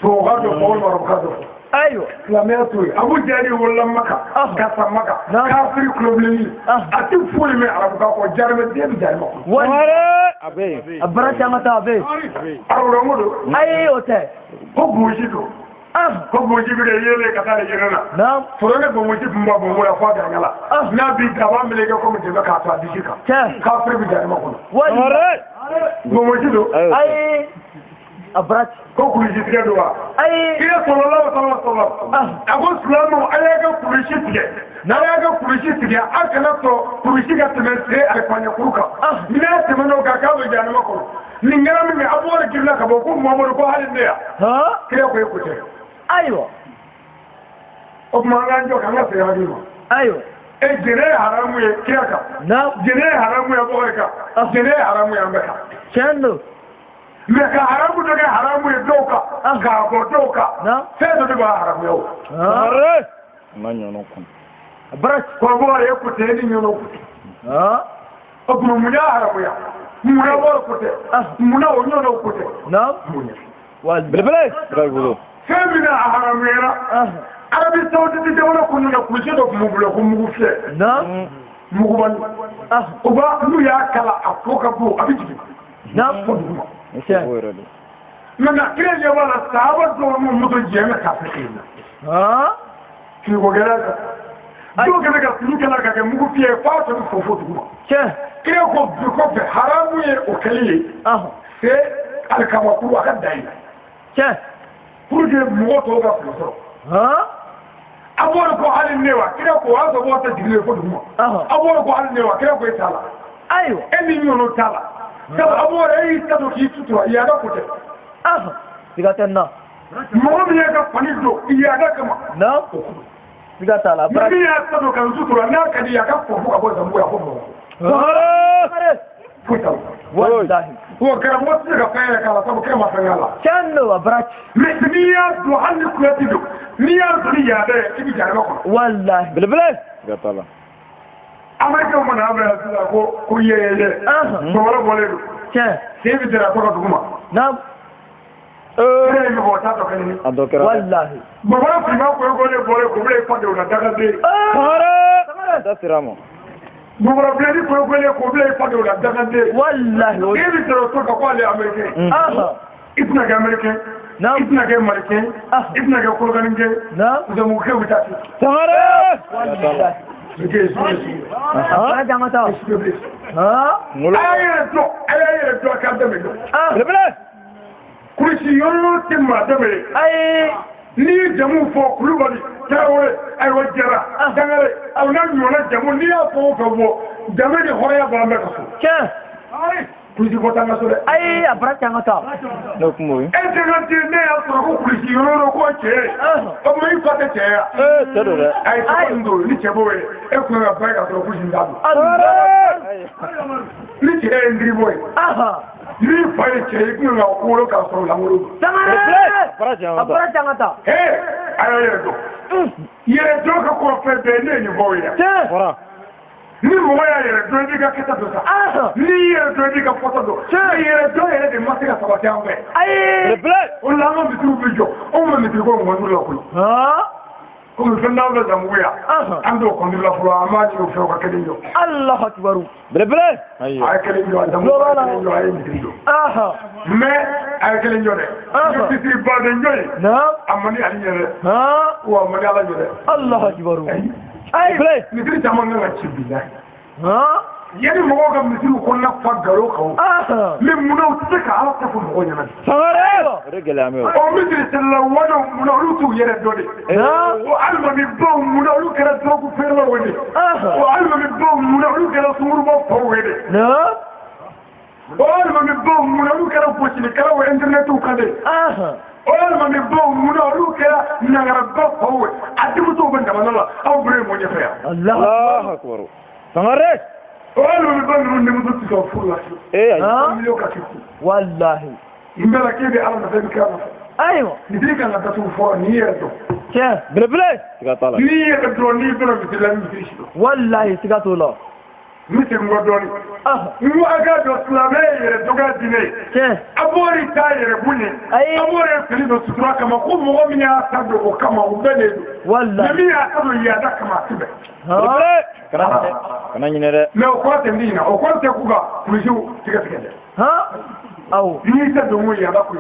to gado ko wal marab gado ayiwa silamɛya to ye Abu Jahali wolola Maka ka sa Maka kafiri kulobilenni a tɛ foyi mɛn arabukan kɔ jarimɛ den bɛ jarima kɔnɔ a bɛ yen a bara caman ta a bɛ yen arabukan don ayi o tɛ ko bosi don ko bosi bɛ kɛ yelen ka taa de yɛrɛ la fɔlɔ ne bosi tun b'a bɔn la fɔ a ganga la n'a bi daba meleke komi tɛmɛ k'a to a disi kan kafiri bɛ jarima kɔnɔ bosi don ayi a bara ko kulusi tigɛ don wa ayi kira sɔlɔlɔ a ko silamɛw a y'a ka kulusi tigɛ n'a y'a ka kulusi tigɛ a kana sɔn kulusi ka tɛmɛ se alifaɲɛkuru kan n'a tɛmɛn'o kan k'a bɛ jarima kɔnɔ nin kɛra min kɛ a b'o de girinna ka bɔ ko Muhamadu ko hali ne yan kira ko e ko tɛ ayiwa o tuma an k'an jɔ k'an ka segin hakili ma ayiwa jɛnɛ ye haramu ye kira kan jɛnɛ ye haramu ye bɔgɔ kan jɛnɛ ye haramu ye an bɛɛ kan tiɲɛ don mais ka haramu dɔ kɛ haramu ye dɔw kan k'a bɔ dɔw kan fɛn dɔ de b'a haramu ye o ma ɲɔnɔ kun bara kɔrɔbɔrɔ ye ko tɛ ni ɲɔnɔ kun o tuma mun y'a haramuya munna wɔɔrɔ ko tɛ munna o ɲɔnɔ ko tɛ mun belebele sira bolo fɛn min a haramuyara Arabi Saoudite jamana kɔnɔ na kulusi dɔ tun b'u bolo ko mugu fiyɛ mugubani u b'a n'u y'a kala a fɔ ka bon a bɛ jigin fɔ duguma maintenant kira ɲɛ b'a la sahaba dɔw n'u moto jɛmɛ k'a fɛ kelen na finiko gɛlɛya kan dɔw kɛmɛ ka fini kala ka kɛ mugu fiyɛ f'a tɔ bɛ fɔ duguma kira ko bi kɔfɛ haramu ye o kɛli ye c'est alikamakuru a ka dan ye pour que mɔgɔ tɔw ka fili sɔrɔ a bɔra ko hali ne wa kira ko o y'a sɔrɔ mɔgɔ tɛ jigilen fɔ duguma a bɔra ko hali ne wa kira ko e t'a la ayiwa e ni ɲɔgɔnw t'a la sabu a bɔra e y'i ta don k'i sutura yaada ko tɛ siga tɛ n na mɔgɔ min y'a ka fani don yaada kama siga t'a la min y'a ta don ka n sutura n'a ka di a ka fɔ fo ka bɔ zambu ya fɔ mɔgɔ foyi t'a la wallahi wa karamɔgɔ tɛ se ka fɛn yɛrɛ k'a la sabu kira ma fɛn k'a la tiɲɛ don a bara mais n'i y'a don hali ni kulɛti don n'i y'a don ni yaada ye i bɛ jarima kɔnɔ wallahi belebele siga t'a la américain mana an bɛ yan sisan ko yɛyɛyɛ bamana bɔlen don tiɲɛ sen bɛ tɛrɛ a tɔgɔ duguma kira ye mɔgɔ t'a dɔ kɛnɛ a dɔ kɛra wallahi bamana finman koyokolen bɔlen k'u bɛ fa de o la dagaden da sira ma bamana bilenni koyokolen k'u bɛ fa de o la dagaden wallahi k'e bɛ tɛrɛ o to kan ko ale ye américain i tɛna kɛ américain i tɛna kɛ malikɛn i tɛna kɛ kolokanikɛn zamugukɛ bɛ taa wallahi bara caman ta a y'a yɛrɛ dɔn a k'a dɛmɛ dɔn kurusi yɔrɔ tɛ maa dɛmɛ ye ayi n'i ye jamu fɔ Kulubali Tarawele ayiwa Jara Dangare aw n'a ɲɔgɔnna jamu n'i y'a fɔ o fɛn fɔ danbe ni hɔrɔnya b'an bɛɛ ka so kurusi ko t'an ka so dɛ ayi a bara caman ta ne kun b'o ye e tɛ ka den ne y'a sɔrɔ ko kurusi yɔrɔ ko cɛ o tuma i fa tɛ cɛ ya cɛ don dɛ a ye tɔgɔ nin don ni cɛ b'o ye e kun ka ba ye ka sɔrɔ kurusi t'a don ni cɛ ye n diribɔ ye ni fa ye cɛ ye kun ka wolo k'a sɔrɔ langolo don a bara caman ta a y'a yɛrɛ dɔn yɛrɛ dɔn ka kɔrɔ fɛn bɛɛ ne ye nin fɔ o ye yan ni mɔgɔ y'a yɛrɛ dɔn i b'i ka kɛta dɔ sa n'i y'i yɛrɛ dɔn i b'i ka fɔta dɔn yɛrɛ dɔn yɛrɛ de ma se ka sabati an fɛ o la an ka misiriw bɛ jɔ anw bɛ misiri ko mɔgɔdu la koyi komi fɛn t'an fɛ Zamugu yan an t'o kɔndu la fɔlɔ an b'a ɲini o fɛ o ka kelen jɔ Allahu akbar belebele a ye kelen jɔ a Zamugu a ye kelen jɔ a ye misiri jɔ mais a ye kelen jɔ dɛ misiri baden jɔ ye a man di ale ɲɛ dɛ wa a man di ala ɲɛ dɛ Allahu akbar ayi misiri caman kan ka ci bi la yanni mɔgɔw ka misiriw kɔnɔna fa garo kan mais munna u tɛ se ka ala ta fɔ mɔgɔw ɲɛna o de gɛlɛya mɛ o misiri sɛlɛla wadaw munna olu t'u yɛrɛ dɔ de o alimami baw munna olu kɛra drogue feerelaw ye de o alimami baw munna olu kɛra sunguruba faw ye de o alimami baw munna olu kɛra gosilikɛlaw ye internetiw kan de o alimami baw munna olu kɛra nangaraba faw ye a denmusow bɛ jamana la aw bɛɛ ye mɔɲɛ fɛ yan Allahu akbar sangare o alimami baw ninnu denmuso tɛ sɔn furu la million ka kɛ wallahi n bɛ la k'e bɛ ala nɔfɛ i bɛ kira nɔfɛ ayiwa misiri kan ka datugu fɔlɔ n'i yɛrɛ dɔn belebele siga t'a la n'i yɛrɛ dɔn n'i donna misiri la i bɛ misiri si dɔn wallahi siga t'o la misi ngodoni ngu aga do slave yere doga dine abori ta yere buni abori fili do sutura kama ko mo mi ya sado o kama o benedu wallahi mi ya sado ya da kama tibe kana nyinere me o ko tendina o ko te kuga kuju tiga aw ni ta do mo ya ba ku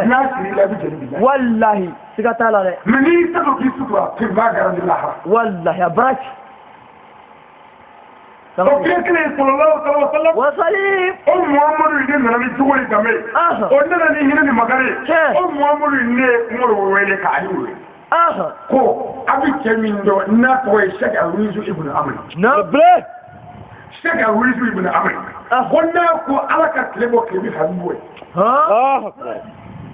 na shi la bi jeli wallahi tiga tala de ni ta do ki sutura ti ba garandillaha wallahi abrach وكيكلي صلى الله عليه وسلم وصليب محمد يدين نبي تقولي كمي وننا نهينا نمغاري محمد يدين مرو ويلي كايو كو ابي كمين دو ناتوي شك الويزو ابن عمرو نبل شك الويزو ابن عمرو قلنا كو على كلمه كلمه حبوي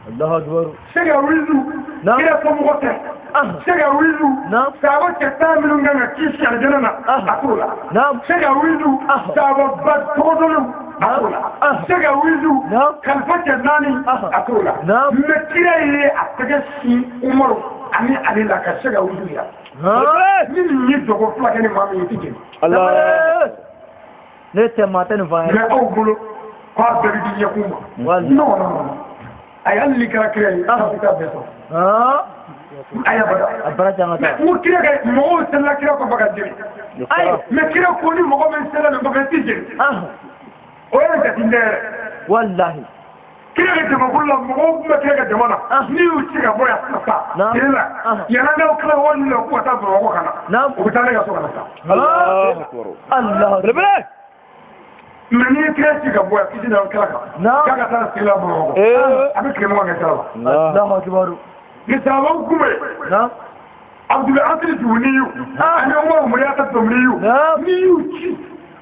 الله اكبر شك الويزو كده فموته sega wizu sabo ketta minun ganga kishi aljanna atula sega wizu sabo batodolu atula sega wizu kalfata nani atula mekira ye atege si umaru ani alila ka sega wizu ya ni dogo flake ni mami yitije Allah ne te maten va ne au bulu kwa bebi di yakuma no ayalli kara kire ta beso aya bada abaraja ngata mu kira ga mo sala kira ko baga jeri ay me kira ko ni mo men sala no baga tije o ya ta tinde wallahi kira ga mo kullu mo me kira ga jamana ni u kira boya sasa kira yana da kala wani lo ko ta bro ko kana ko ta ga so kana Allahu akbar Allah rebele mani kira kira boya kiji da kala ka ga ta sila bro abi kira mo ga sala Allahu akbar لسابون كومي نعم عبد العاطل الجونيو أنا عمر مريات الدمريو نيو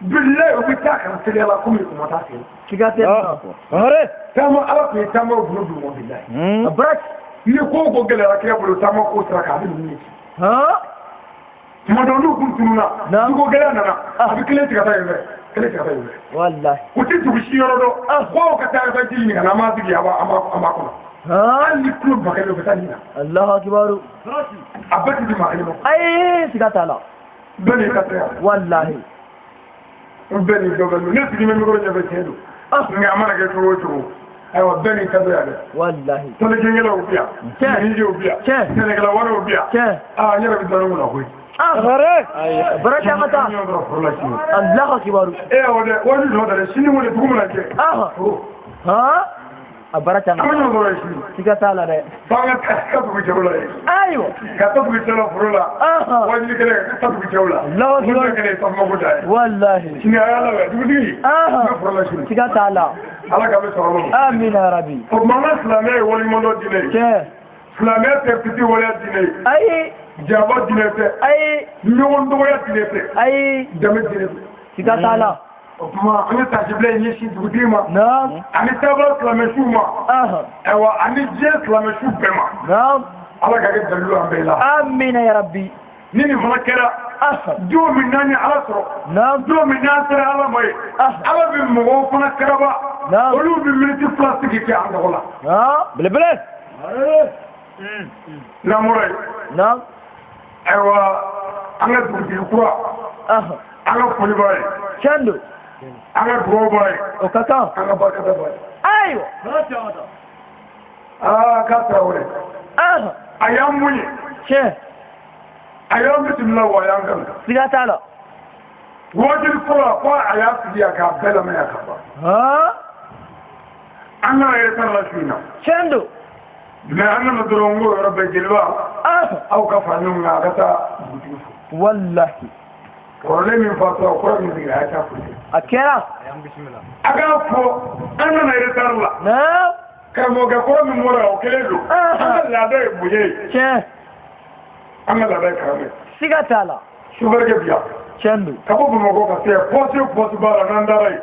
بالله وبتاعك رسل الله كومي كوما تاسين شجعت يا هره تامو أبغى تامو بلو بالله أبرك يكون قبل ركيا بلو تامو كوسرا كابين مني ها ما دونو كنتونا نعم تقول قلنا أنا أبي كليت كتايبه كليت كتايبه والله وتيجي بشيرودو هو كتايبه جيني أنا ما تجي أما كنا اللي كلوب بخير بتانينا الله أكبر أبتي دي ما علمه أي سكت على بني كتير والله بني دوغلو ناس دي من غير جبتينو نعمل لك توجو أيوة بني كتير والله تلقي يلا وبيع نيجي وبيع تلقي لا ورا وبيع يلا بدنا نقول أخوي هره بركة متى الله أكبر إيه وده هذا شنو وده تقوم لك ها أبرك أنا سكت على ده بعد كتب بجولة أيوة كتب بجولة فرولا واجي كده كتب بجولة لا والله كده تسمع بجاي والله شنو يا لا تقولي فرولا شنو سكت على كم سؤال آمين يا ربي فما إسلامي ولا مولى ديني كه إسلامي تبتدي ولا ديني أي جابت ديني أي نيون دويا ديني أي جامد ديني سكت على ما أنا تجيبلي يشي تقديمه نعم أنا تبغى إسلامي شو ما أيوة أنا جيت إسلامي شو بما نعم الله كده دلوا عن بيلا آمين يا ربي نيني فلكرة جو من ناني على سرو نعم جو من ناصر على ماي على بمغو فلكرة با نعم ولو بملتي بلاستيك كي عند غلا نعم بلبلة لا مولاي نعم أيوة أنا تقولي كوا أنا فولي باي شندو أنا برو باي وكاكا أنا باكا باي أيوة كاترا ولي أيام مني شيء أيام بسم الله وأيام كم سكت على واجد كوا أيام سديا كابلا ما يكبر ها أنا يترى شينا شندو لأننا ندرونغو رب جلوا أو كفانون عادتا والله ولا من فترة ولا من ذي هاي تفوت أكيرا أقافو أنا يترى نعم كم وقفوا من مرة وكلوا أنا لا ده بوجي شيء أنا لا ده كامل سكت على شو برجع بيا شندو كابو بمقو كسيه بوسي بارا ننداري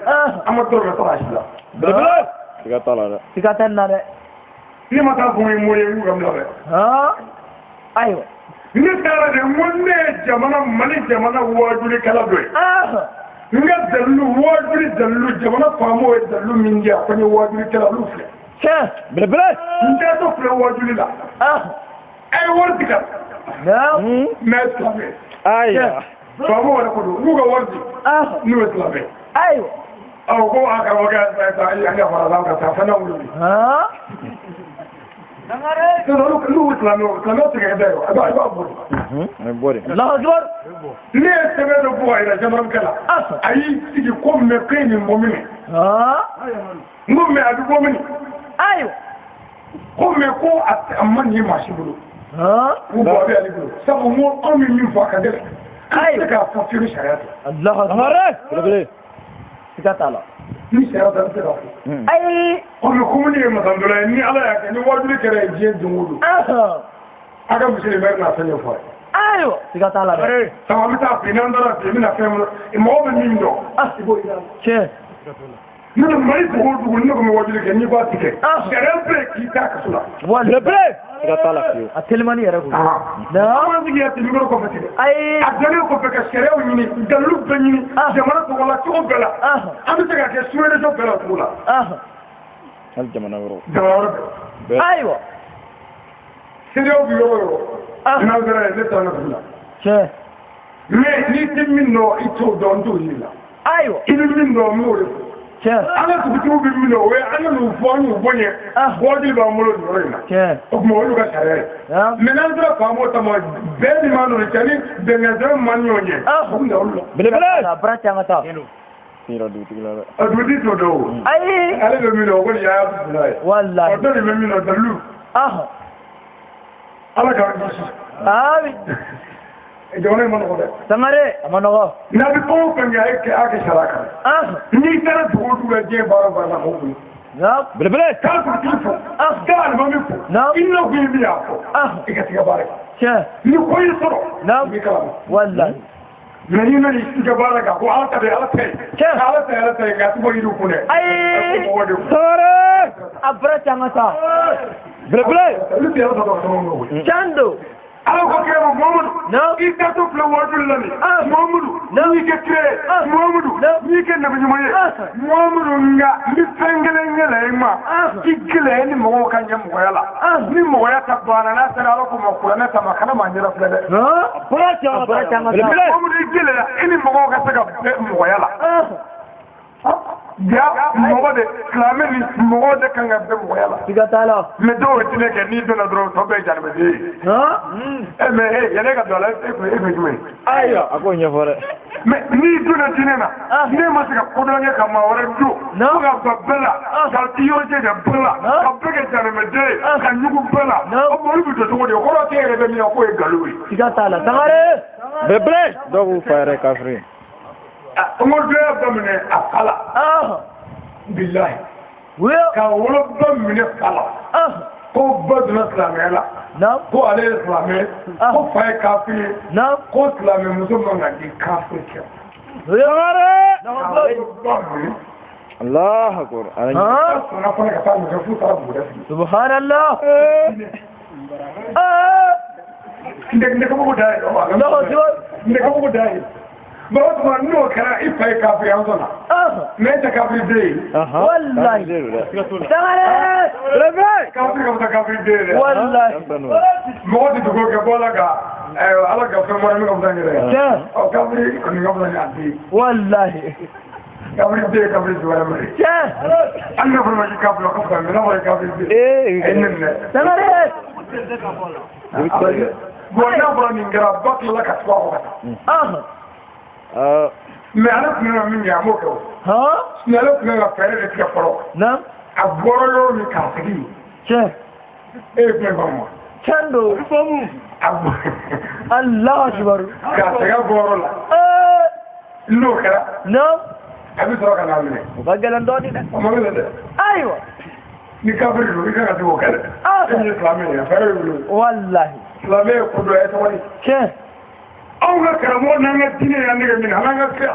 أما تور مثلا أشلا بلبلة سكت على سكت على لما تفهمي مويه وكمل ها أيوة نتارا ده مني جمانا مالي جمانا واجولي كلا دوي nga dallu wajuri dallu jamana famo e dallu minja fani wajuri kala lufle شيء بلبلة nda to fle wajuri la ay wortika نعم ma islami أيه faamo wala ko nu ga wardi nu islame aywa aw ko aka waga ta ya fara zan ka ta fana wuri dangare to lu islame to ga da yo ba bu bore Allahu akbar ne sebe do bo ina jamam kala ayi tigi ko me kai ni momini ngum me adu momini aywa ko me ko amman ni mashi bulu ko bo abi ali bulu sabu mo on mi fa ka dele aywa ka fa fi shariat Allahu akbar sika tala ni shariat da ta ay ko me ko ni ma sandola ni ala ya ni wadu kere je dungudu aga muslimi na sanyo fa aywa sika tala sama mi ta fi nan dara fi mi na fe mo mo be min do ibo ida che ni do mari ko du ni ko me wadu ke ni ba tike shariat be ki ta ka sula wala sika tala fi atelmani yara ko da ma zigi ya tibi ko fatike ay adale ko be ka shariat ni dalu be ni jamana ko wala ko bela am ta ka ke suwede do bela ko la hal jamana woro aywa shariat bi yo na zara ne ta na bula che ni timmin no ito don do ni la aywa inu min no mo che ana tukutu bi mi no we ana no fo anu bonye bodi ba mo lo no ina che o mo lu ka sare menan dra fa mo ta mo be ni ma no tani be na dra man nyonye o ndo lo bele na bracha ngata sira du tigla adu di to do ay ale be mi no ko ya bismillah wallahi o do ni me mi no dalu ala ka ni abi e jone mo no ko samare amanogo na bi ko kan ya ke ake sharaka ni tara du du je baro baro ko ko na bele ka ko ti fo ga no mi fo inna ko mi ya fo e ka ti ga bare che ni ko yi soro na mi kala wallahi nani nani ti ga bare ga ko alta be alta che alta ga ti bo yi du ko ne ay sore abracha ngata bele lu ti ala do ko chando ala ko ke mo Muhammadu no ita to fle wajul lani Muhammadu ni ke kre Muhammadu ni ke nabi nyumaye Muhammadu nga mi fengele ngele ma igile ni mo kan yam goyala ni mo ya tabana na sara ala ko mo ko na tama kana ma nyira fle de abracha ngata Muhammadu igile ni mo ka saka mo goyala ya mo de klame ni mo de kan ga be mo goyala sika tala me do tine ke ni do na dro to be jar be de me yene ka dola e ko jume aya ako nya fore me ni do na tine na ne ma se ka kodo nya ka ma wore do ga babela ka ti yo je da bela ka be ke jar me de ka nyugu bela o mo lu to to de ko te re be mi ko e galui sika tala tangare bele do bu fare kafri mo do abamne akala billahi ka wolo bamne kala ko badna islamela ko ale islamel ko fay kafir ko islamel musulman ga di kafir ke Allah akbar na fa ka ta mu da fu ta mu da subhanallah ndek ko dai ndek ko dai but man no kana ifai kafir ya zona me ta kafir dai wallahi tangare kafir dai wallahi mo di go ke bola ga ala ga fe mo mi ko dangere o kafir ko ni ko dangere wallahi kafir dai wala mari anna ko ma kafir ko fa mi na wala kafir dai tangare bona bro ni ngara bakla la ka twa ko mais ala tun min ya mo ko ni ala tun ga fere de tika foro na agboro yo mi ka sigi che e pe ba mo chando famu Allah akbar ka taga goro la lo kara no abi to ka na mi ba galan do ni da mo le de aywa ni ka fere lo ka to ka ni islami ya fere lo wallahi islami ko do e to wani che aw ga karamo na nga dine ya ne min halanga ka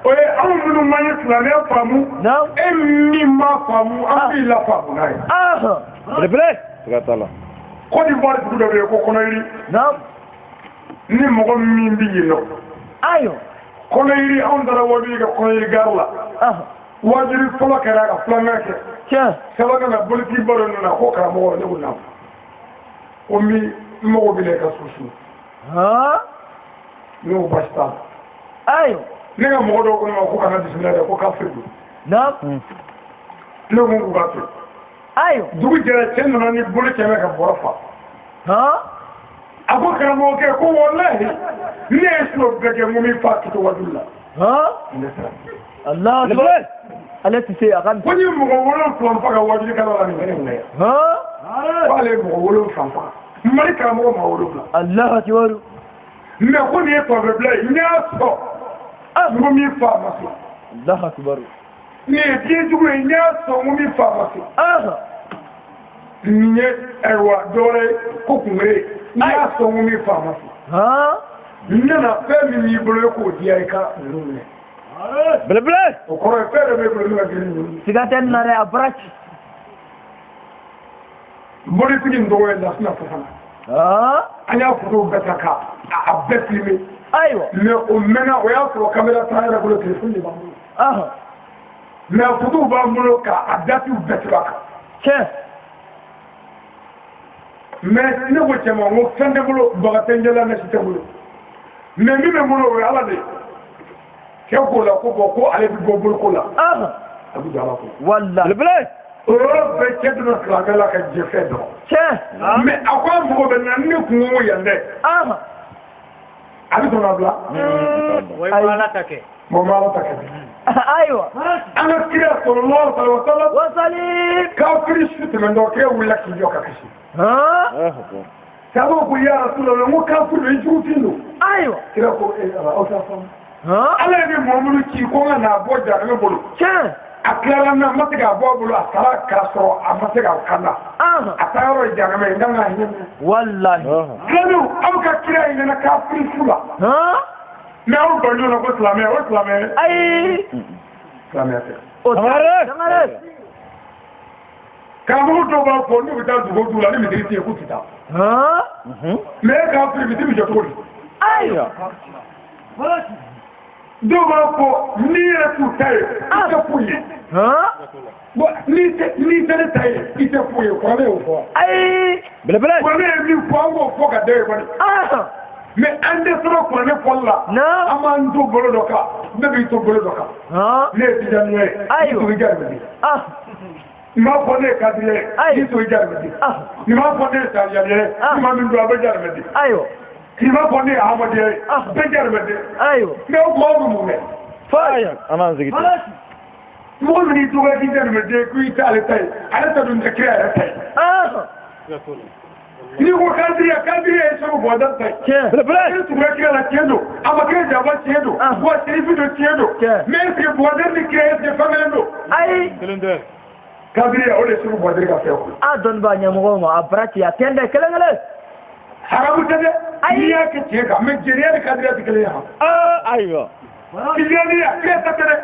oye aw minu manye islami famu mi ma famu abi la famu nai bele gatala ko di bor du do ko kono yiri ni mo ko min bi yino ayo kono yiri on dara wodi ga kono yiri garla wajiri folo kara ka flanga ke che sabaga na bulti baro na ko karamo ne wona o mi mo ko bile ka susu n'o basi t'a la. ayo ne ka mɔgɔ dɔw ko ne ma ko kana bisimila dɛ ko kafiri don. naam ne ko k'u ka to. ayo dugu jɛra cɛ nana ni bolo kɛmɛ ka bɔrɔ fa. a ko karamɔgɔkɛ ko walahi ne ye silo bɛɛ kɛ mun min fa kito waju la. Allah akbar ale tɛ se a ka. ko ni mɔgɔ 7 faga waju kala la nin kɛnɛ mun na yan. k'ale ye mɔgɔ 7 faga. mali karamɔgɔ maa 7. Allah akbar. mais ko nin ye tɔbɛ bila ye n y'a sɔn n ko min fa ma se. Allah akbar. nin ye diɲɛjugu ye n y'a sɔn n ko min fa ma se. nin ye ayiwa dɔwɛrɛ ye ko kunbere n y'a sɔn n ko min fa ma se. n nana fɛn min b'i bolo k'o diya i ka ninnu minɛ. belebele o kɔrɔ ye fɛn dɔ b'e bolo min ka girin ninnu. siga tɛ nin na dɛ a bara ci. mɔbilitigi nin tɔgɔ ye Lasina Fofana. an y'a foto bɛɛ ta ka a bɛɛ filmer. ayiwa mais o mɛnna o y'a sɔrɔ caméra t'an yɛrɛ bolo téléphone de b'an bolo. mais photo b'an bolo k'a datiw bɛɛ tigɛ a kan. tiɲɛ. mais ne ko cɛ ma n ko fɛn tɛ bolo baga tɛ n jɛla ne si tɛ bolo. mais min bɛ n bolo o ye ala de ye. cɛ k'o la ko bɔn ko ale bɛ bɔ boloko la. a bɛ jɔ ala ko. walahi. belebele o yɔrɔ bɛɛ cɛ donna silamɛ la ka jɛ fɛn dɔn. tiɲɛ. mais a ko a mago bɛ na ne kun ko yan dɛ. a bɛ sɔn ka bila. ayi ala ta kɛ. bon ma ala ta kɛ. ayiwa. an ka kira sallallahu alaihi wa sallam. wasali. kafiri su tɛmɛntɔ kira wulila k'i jɔ ka kisi. sabu ko ya Rasulullah n ko kafiri ye jugufin don. ayiwa. kira ko aw t'a faamu. ala ye Muhamadu ci ko n ka n'a bɔ jahanama bolo. tiɲɛ. a tilala na n ma se k'a bɔ a bolo a sara k'a sɔrɔ a ma se k'a kanda. a taa yɔrɔ ye jahanama ye n kan k'a hinɛ minɛ. walahi. silamɛw aw ka kira in nana kafiri su la. mais aw ban ɲɔgɔn na ko silamɛya o silamɛya. ayi. silamɛya tɛ. o tɛ. sangare. karamɔgɔ dɔw b'a fɔ n'u bɛ taa dugu dugu la ni misiri tɛ yen k'u tɛ taa. mais e kafiri misiri bɛ jɔ cogo di. ayiwa. dɔw b'a fɔ n'i yɛrɛ t'u ta ye i tɛ foyi ye. bon n'i tɛ ne ta ye i tɛ foyi ye kuranɛ y'o fɔ. ayi. belebele. kuranɛ ye min fɔ an k'o fɔ ka da ye kɔni. mais an tɛ sɔrɔ kuranɛ fɔli la. an b'an to bolo dɔ kan ne b'i to bolo dɔ kan. ne ye tijaniya ye i to i jaabi. n b'a fɔ ne ye kadiri ye i to i jaabi. n b'a fɔ ne ye sanjaliya ye i ma min don a bɛ jaabi. ayiwa. i b'a fɔ ne ye ahmadiyya ye bɛɛ jaabi. ayiwa. mais o mɔgɔ bɛ mun kɛ. faya anan zigi mɔgɔ min y'i tɔgɔ k'i jaabi ko i tɛ ale ta ye ale ta dun tɛ kira yɛrɛ ta ye. n'i ko kadiriya ye sɛbɛn bɔnda ta ye. tiɲɛ. belebele. tun bɛ kira la tiɲɛ don a ma kira jaba tiɲɛ don wa serifi don tiɲɛ don. mais est ce que bɔnda ni kira est ce que fɛn kelen don. ayi. kelen tɛ. kadiriya o de ye sɛbɛn bɔnda ka fɛn kɔnɔ. a dɔnnibaa ɲɛmɔgɔw ma a bara ci a tɛ n dɛ kelen kelen. haramu tɛ dɛ. n'i y'a kɛ tiɲɛ kan mais jeliya ni kadiriya tɛ kelen ye han. ayiwa. tijaniya kira ta tɛ dɛ.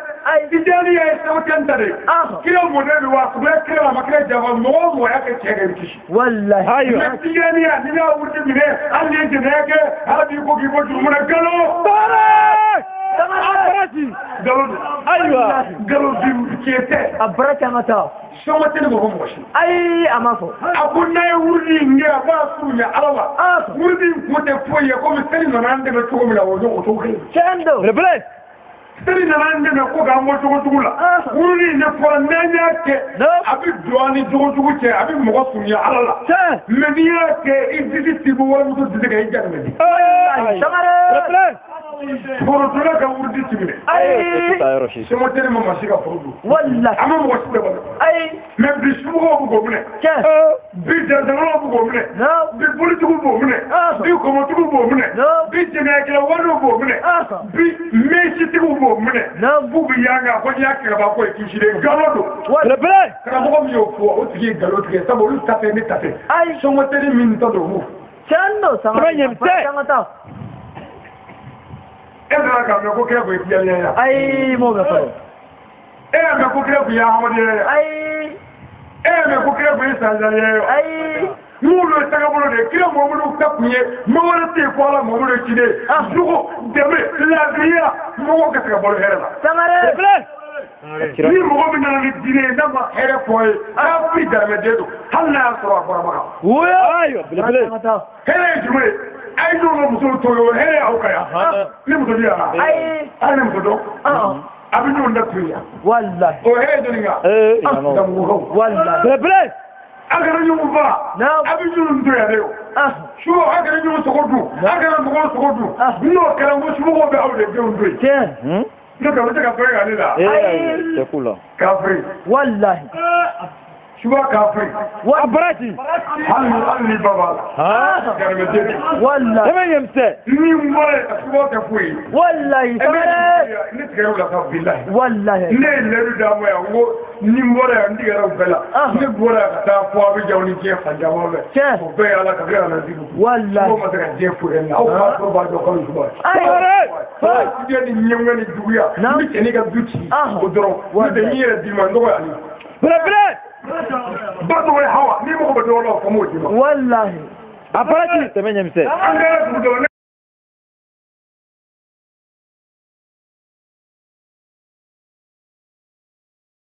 tijaniya ye sɛbɛn ta de ye. kira mɔden don wa sɛbɛn kira la a ma kira jaba mɔgɔ o mɔgɔ y'a kɛ tiɲɛ kan i bɛ kisi. walahi. ayiwa. mais tijaniya n'i y'a wuti minɛ hali n'i ye jɛnɛya kɛ ala b'i ko k'i bɔ juru minɛ nkalon. nkalon don. ayiwa. nkalon bi tiɲɛ tɛ. a bara ci an ka taa. sɔngɔ tɛ ne ma fɔ mɔgɔ si. ayi a ma fɔ. a ko n'a ye wurudi in kɛ a b'a surunya ala la. wurudi in kun tɛ foyi ye komi seli nana an dɛmɛ cogo min na o y'o cogo kelen. tiɲɛ don. belebele seli nana an dɛmɛ ko k'an bɔ cogo la. wurudi in de fɔra n'an y'a kɛ a bɛ don an ni jogojugu cɛ a bɛ mɔgɔ surunya ala la. mais n'i y'a kɛ i disi t'i bɔ warimuso tɛ se ka i jaabi di. belebele forodonna ka wurudi ti minɛ. ayi. sɔngɔ tɛ ne ma ma se ka foro dun. walahi. a ma mɔgɔ si bɛ balo. ayi. mais bi sumɔgɔw bɛ k'o minɛ. tiɲɛ. bi jansannaw bɛ k'o minɛ. bi politigiw b'o minɛ. bi kɔmɔtigiw b'o minɛ. bi jɛnɛyakɛla wariw b'o minɛ. bi mɛsitigiw b'o minɛ. f'u bɛ yan kan ko n'i y'a kɛlɛba ko ye k'i siden nkalon don. belebele karamɔgɔ min y'o fɔ o tigi ye nkalon tigɛ sabu olu ta tɛ ne ta tɛ. ayi. sɔngɔ tɛ ne min ta don o. tiɲɛ don sanga. sɛbɛn ɲɛ tɛ. an ka taa. e nana k'a mɛn ko kira kun ye tijaniya ye. ayi m'o mɛn fɔlɔ. e y'a mɛn ko kira kun ye ahmadiyya ye. ayi. e y'a mɛn ko kira kun ye sanjaliya ye. ayi. n'olu ye tagabolo de ye kira Muhamadu ta kun ye mɔgɔ wɛrɛ tɛ yen ko ala Muhamadu ye ciden ye. jogo dɛmɛ laadiriya mɔgɔw ka se ka balo hɛrɛ la. sangare. ni mɔgɔ min nana ni diinɛ ye n'a ma hɛrɛ fɔ ye k'a fili daramɛden don hali n'a y'a sɔrɔ a bɔra baga. ayiwa belebele hɛrɛ ye jumɛn ye ai do muso to yo here au kaya ni muso dia ai ni muso do abinu nda tuya wallahi o he do ninga da mu wallahi bele agara ñu ba abinu ndo ya leo shuo agara ñu sokodu agara mo sokodu no kala mo shuo be awde de ndo ten no ka wata ka fere ali la c'est cool là kafri wallahi shuo kafri wa barati hal baba garme de wallahi dama yemse ni mbore shuo ka fui wallahi ni tigaro la ka billahi wallahi ne leru da mo ya wo ni mbore ndigara bela ni bora ta fo abi jawni ke fanja mo be ko be ala ka be ala dibu wallahi ko ma ta je fu en au ka ko ba do ko shuo ay je ni nyamga ni duya ni ke ni ga duti ko doro ni de ni re di ma ndo ya ni bele bato hawa ni mo ko do lo ko mo di ma wallahi aparati dama yemse anga ku do